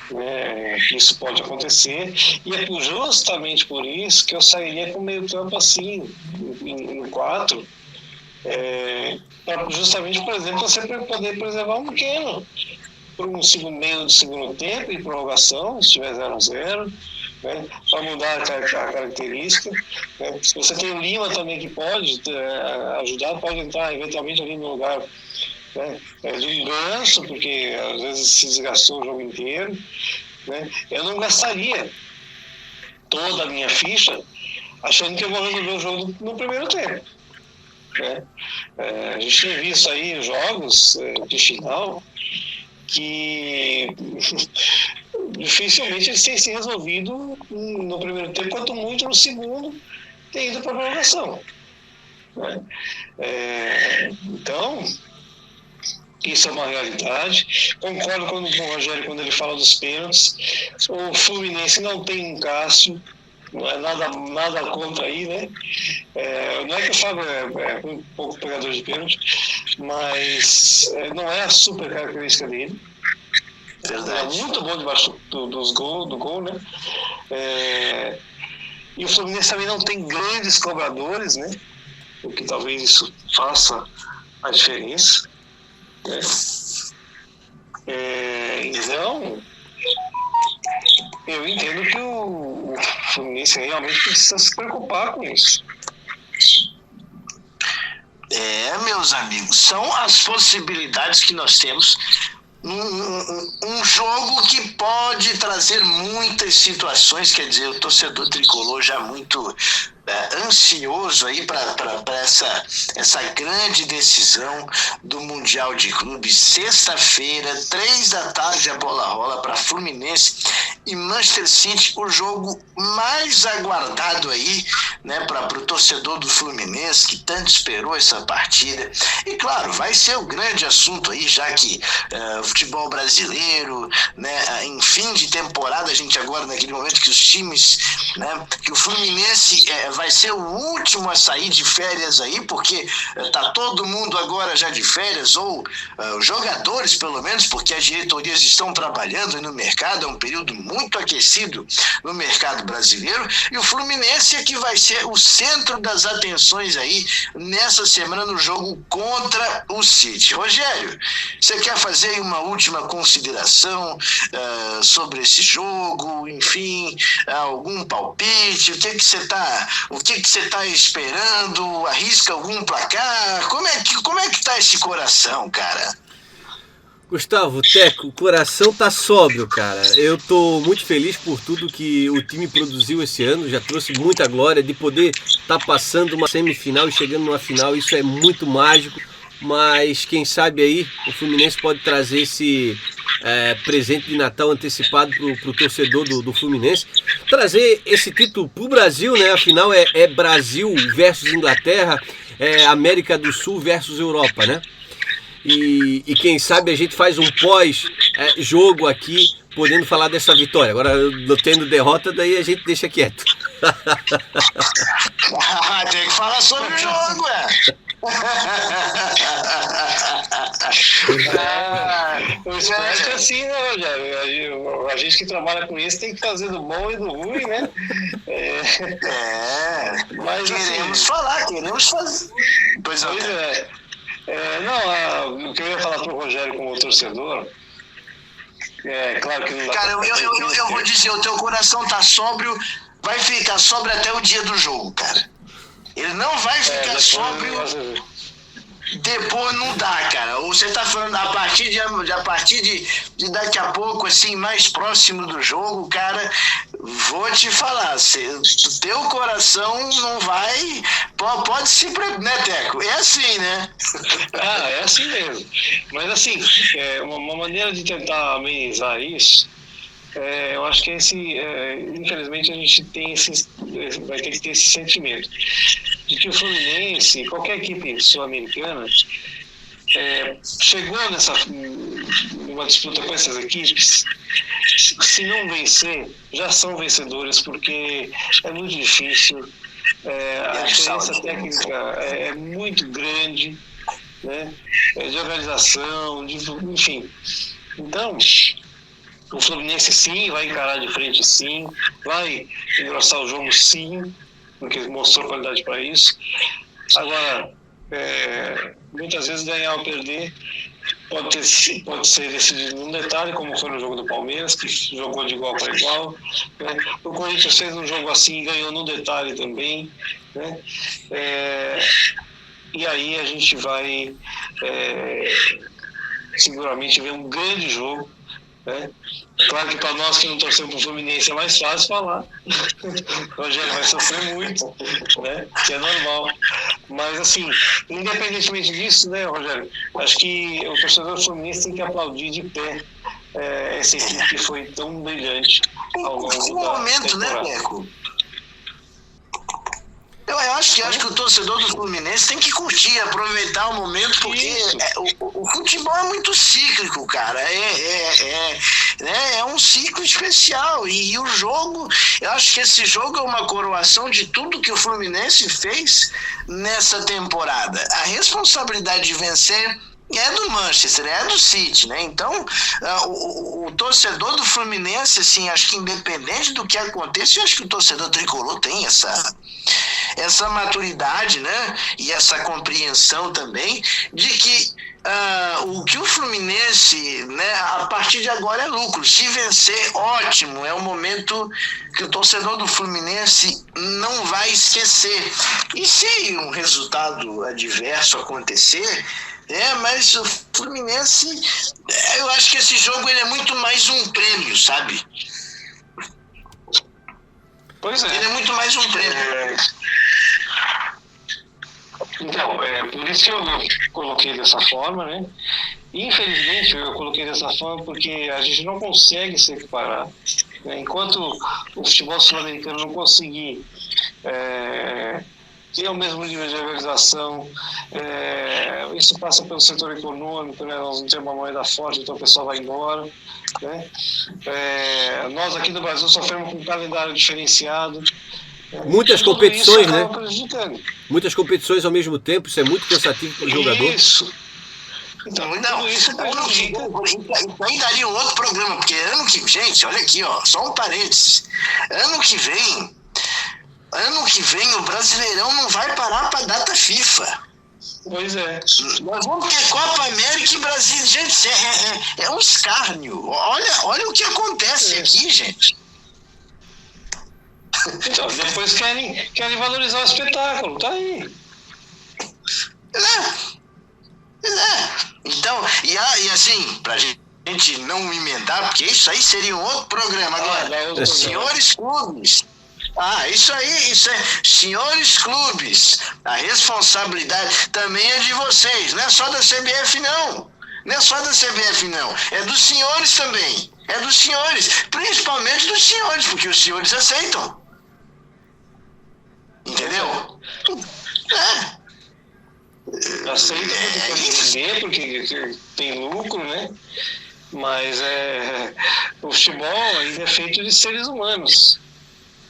né, que isso pode acontecer, e é justamente por isso que eu sairia com meio campo assim, em 4, justamente, por exemplo, você poder preservar um pequeno por meio do segundo tempo, em prorrogação, se tiver 0-0, né, para mudar a característica. Né. Se você tem o Lima também que pode ajudar, pode entrar eventualmente ali no lugar, né, de ganso, porque às vezes se desgastou o jogo inteiro. Né. Eu não gastaria toda a minha ficha achando que eu vou resolver o jogo no primeiro tempo. Né. A gente tem visto aí jogos de final que dificilmente eles têm se resolvido no primeiro tempo, quanto muito no segundo tem ido para a prorrogação. Né. Então, isso é uma realidade. Concordo com o Rogério quando ele fala dos pênaltis. O Fluminense não tem um Cássio, não é nada contra aí, né? Não é que o Fábio é um pouco pegador de pênalti, mas não é a super característica dele. Verdade. É muito bom debaixo do gol, né? E o Fluminense também não tem grandes cobradores, né? O que talvez isso faça a diferença. Então, eu entendo que o Fluminense realmente precisa se preocupar com isso. Meus amigos, são as possibilidades que nós temos. Um jogo que pode trazer muitas situações, quer dizer, o torcedor tricolor já muito ansioso aí para essa grande decisão do Mundial de Clubes. Sexta-feira, 15h, a bola rola para Fluminense e Manchester City, o jogo mais aguardado aí, né, para o torcedor do Fluminense, que tanto esperou essa partida. E claro, vai ser o grande assunto aí, já que o futebol brasileiro, né, em fim de temporada, a gente agora naquele momento que os times, né, que o Fluminense vai ser o último a sair de férias aí, porque tá todo mundo agora já de férias, ou os jogadores pelo menos, porque as diretorias estão trabalhando no mercado, é um período muito aquecido no mercado brasileiro, e o Fluminense é que vai ser o centro das atenções aí nessa semana no jogo contra o City. Rogério, você quer fazer aí uma última consideração sobre esse jogo, enfim, algum palpite, o que você está esperando? Arrisca algum placar? Como é que tá esse coração, cara? Gustavo, Teco, o coração tá sóbrio, cara. Eu tô muito feliz por tudo que o time produziu esse ano, já trouxe muita glória de poder estar passando uma semifinal e chegando numa final, isso é muito mágico, mas quem sabe aí o Fluminense pode trazer esse presente de Natal antecipado pro torcedor do Fluminense, trazer esse título pro Brasil, né? Afinal é Brasil versus Inglaterra, é América do Sul versus Europa, né? E quem sabe a gente faz um pós-jogo aqui, podendo falar dessa vitória. Agora, tendo derrota, daí a gente deixa quieto. Tem que falar sobre o jogo, O esporte é assim, né, Rogério? A gente que trabalha com isso tem que fazer do bom e do ruim, né? Mas queremos falar, queremos fazer. Pois é. O que eu ia falar pro Rogério como torcedor, claro que não dá. Cara, eu vou dizer, o teu coração tá sóbrio, vai ficar sóbrio até o dia do jogo, cara. Ele não vai ficar sóbrio. Depois não dá, cara. Você tá falando a partir de daqui a pouco, assim, mais próximo do jogo, cara, vou te falar, teu coração não vai. Pode se. Né, Teco? É assim, né? É assim mesmo. Mas, assim, uma maneira de tentar amenizar isso. Eu acho que infelizmente a gente vai ter que ter esse sentimento de que o Fluminense, qualquer equipe sul-americana, chegou numa disputa com essas equipes, se não vencer, já são vencedores, porque é muito difícil, a diferença técnica é muito grande, né? De organização, enfim. Então, o Fluminense sim vai encarar de frente, sim, vai engrossar o jogo, sim, porque mostrou qualidade para isso. Agora, muitas vezes ganhar ou perder pode ser decidido num detalhe, como foi no jogo do Palmeiras, que jogou de igual para igual, né? O Corinthians fez um jogo assim e ganhou num detalhe também, né? E aí a gente vai seguramente ver um grande jogo, né? Claro que para nós que não torcemos para o Fluminense é mais fácil falar. O Rogério vai sofrer muito, né? Que é normal. Mas, assim, independentemente disso, né, Rogério, acho que o torcedor do Fluminense tem que aplaudir de pé essa equipe que foi tão brilhante ao longo da momento, temporada. Né, Teco? Eu acho que o torcedor do Fluminense tem que curtir, aproveitar o momento, porque o futebol é muito cíclico, cara. É um ciclo especial. E o jogo, eu acho que esse jogo é uma coroação de tudo que o Fluminense fez nessa temporada. A responsabilidade de vencer é do Manchester, é do City, né? Então, o torcedor do Fluminense, assim, acho que independente do que aconteça, eu acho que o torcedor tricolor tem essa maturidade, né? E essa compreensão também de que o que o Fluminense, né, a partir de agora é lucro. Se vencer, ótimo, é um momento que o torcedor do Fluminense não vai esquecer. E se um resultado adverso acontecer, mas o Fluminense, eu acho que esse jogo ele é muito mais um prêmio, sabe? Pois é. Ele é muito mais um prêmio. Então, por isso que eu coloquei dessa forma, né? Infelizmente, eu coloquei dessa forma porque a gente não consegue se equiparar, né? Enquanto o futebol sul-americano não conseguir ter o mesmo nível de organização, isso passa pelo setor econômico, né? Nós não temos uma moeda forte, então o pessoal vai embora, né? Nós aqui no Brasil sofremos com um calendário diferenciado. Muitas competições, né? Muitas competições ao mesmo tempo, isso é muito cansativo para o jogador. Isso. Então, isso aí daria um outro programa, porque gente, olha aqui, ó, só um parênteses. Ano que vem o Brasileirão não vai parar para data FIFA. Pois é. Nós vamos ter Copa América e Brasil. Gente, é um escárnio. Olha o que acontece aqui, gente. Então, depois querem valorizar o espetáculo, tá aí. Então, e assim, pra gente não emendar, porque isso aí seria um outro programa. Agora, senhores clubes, isso é, senhores clubes, a responsabilidade também é de vocês, não é só da CBF não, é dos senhores também, principalmente dos senhores, porque os senhores aceitam. Entendeu? Aceita porque tem lucro, né? Mas o futebol ainda é feito de seres humanos.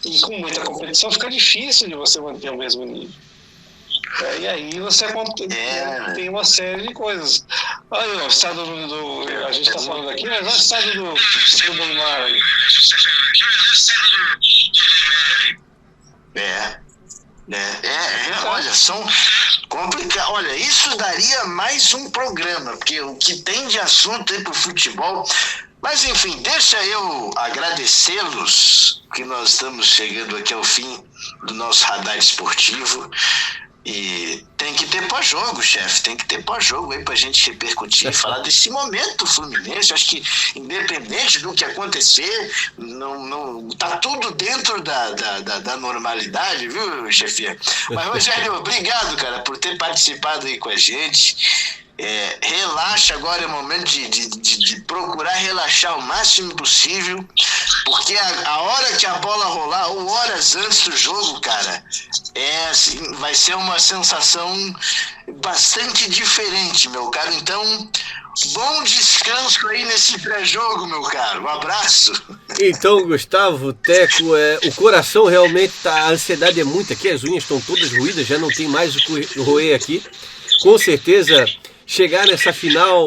E com muita competição fica difícil de você manter o mesmo nível. E aí você tem uma série de coisas. Aí, o estado a gente está falando aqui, mas olha o estado do Neymar aí. Olha, são complicados. Olha, isso daria mais um programa, porque o que tem de assunto aí pro futebol. Mas enfim, deixa eu agradecê-los, que nós estamos chegando aqui ao fim do nosso radar esportivo. E tem que ter pós-jogo, chefe, tem que ter pós-jogo aí pra gente repercutir, falar desse momento Fluminense. Acho que independente do que acontecer, não tá tudo dentro da normalidade, viu, chefia? Mas, Rogério, obrigado, cara, por ter participado aí com a gente. Relaxa, agora é o momento de procurar relaxar o máximo possível, porque a hora que a bola rolar, ou horas antes do jogo, cara, assim, vai ser uma sensação bastante diferente, meu caro. Então, bom descanso aí nesse pré-jogo, meu caro. Um abraço. Então, Gustavo, Teco, o coração realmente a ansiedade é muita aqui, as unhas estão todas roídas, já não tem mais o que roer aqui. Com certeza, chegar nessa final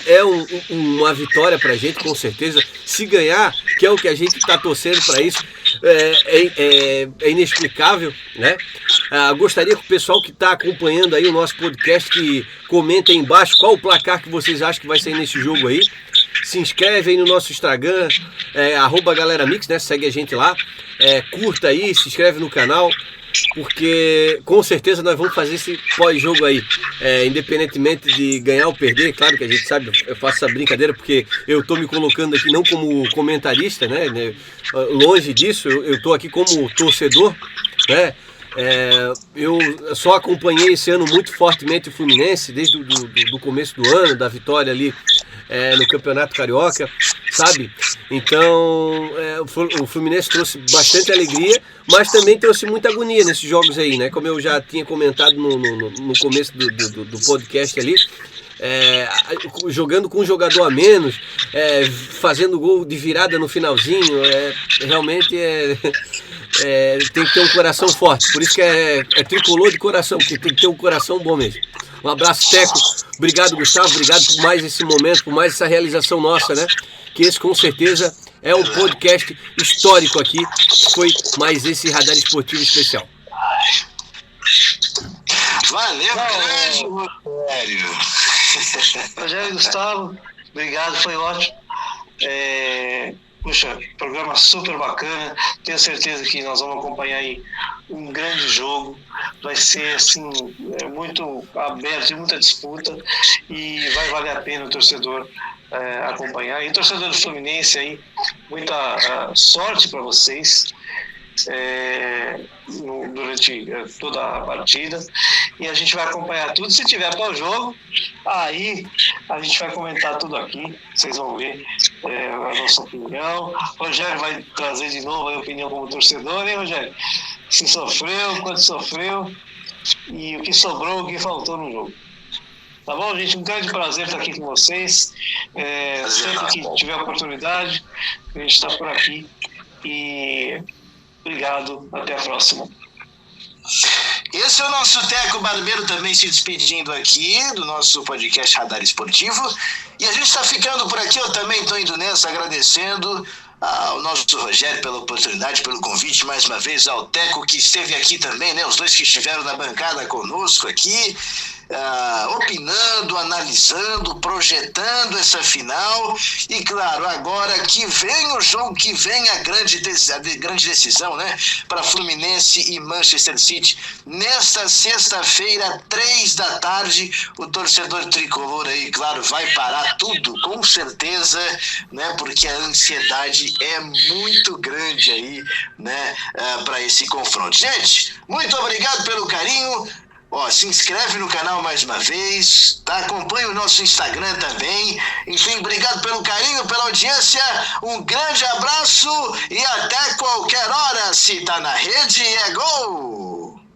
é uma vitória pra gente, com certeza. Se ganhar, que é o que a gente está torcendo para isso, é inexplicável, né? Gostaria que o pessoal que está acompanhando aí o nosso podcast que comenta aí embaixo qual o placar que vocês acham que vai sair nesse jogo aí. Se inscreve aí no nosso Instagram, @GaleraMix, né? Segue a gente lá, curta aí, se inscreve no canal, porque com certeza nós vamos fazer esse pós-jogo aí, independentemente de ganhar ou perder. Claro que a gente sabe, eu faço essa brincadeira porque eu estou me colocando aqui não como comentarista, né? Longe disso, eu estou aqui como torcedor, né? Eu só acompanhei esse ano muito fortemente o Fluminense, desde do começo do ano, da vitória ali no Campeonato Carioca, sabe? Então, o Fluminense trouxe bastante alegria, mas também trouxe muita agonia nesses jogos aí, né? Como eu já tinha comentado no começo do podcast ali, jogando com um jogador a menos, fazendo gol de virada no finalzinho, realmente tem que ter um coração forte. Por isso que é tricolor de coração, porque tem que ter um coração bom mesmo. Um abraço, Teco. Obrigado, Gustavo. Obrigado por mais esse momento, por mais essa realização nossa, né? Que esse com certeza é um podcast histórico aqui. Foi mais esse Radar Esportivo especial. Valeu, grande Rogério. Rogério e Gustavo, obrigado, foi ótimo. Puxa, programa super bacana. Tenho certeza que nós vamos acompanhar aí um grande jogo. Vai ser assim, muito aberto, muita disputa, e vai valer a pena o torcedor acompanhar. E o torcedor do Fluminense aí, muita sorte para vocês durante toda a partida, e a gente vai acompanhar tudo. Se tiver pós-jogo, aí a gente vai comentar tudo aqui, vocês vão ver a nossa opinião. O Rogério vai trazer de novo a opinião como torcedor, hein, Rogério? Se sofreu, quanto sofreu, e o que sobrou, o que faltou no jogo. Tá bom, gente? Um grande prazer estar aqui com vocês. Sempre que tiver oportunidade, a gente está por aqui. E obrigado, até a próxima. Esse é o nosso Teco Barbeiro também se despedindo aqui do nosso podcast Radar Esportivo. E a gente está ficando por aqui, eu também estou indo nessa, agradecendo ao nosso Rogério pela oportunidade, pelo convite, mais uma vez ao Teco, que esteve aqui também, né? Os dois que estiveram na bancada conosco aqui, opinando, analisando, projetando essa final. E claro, agora que vem o jogo, que vem a grande decisão, né, para Fluminense e Manchester City, nesta sexta-feira, 15h, o torcedor tricolor aí, claro, vai parar tudo, com certeza, né, porque a ansiedade é muito grande aí, né, para esse confronto. Gente, muito obrigado pelo carinho. Se inscreve no canal mais uma vez, tá? Acompanha o nosso Instagram também. Enfim, obrigado pelo carinho, pela audiência. Um grande abraço e até qualquer hora. Se tá na rede, é gol!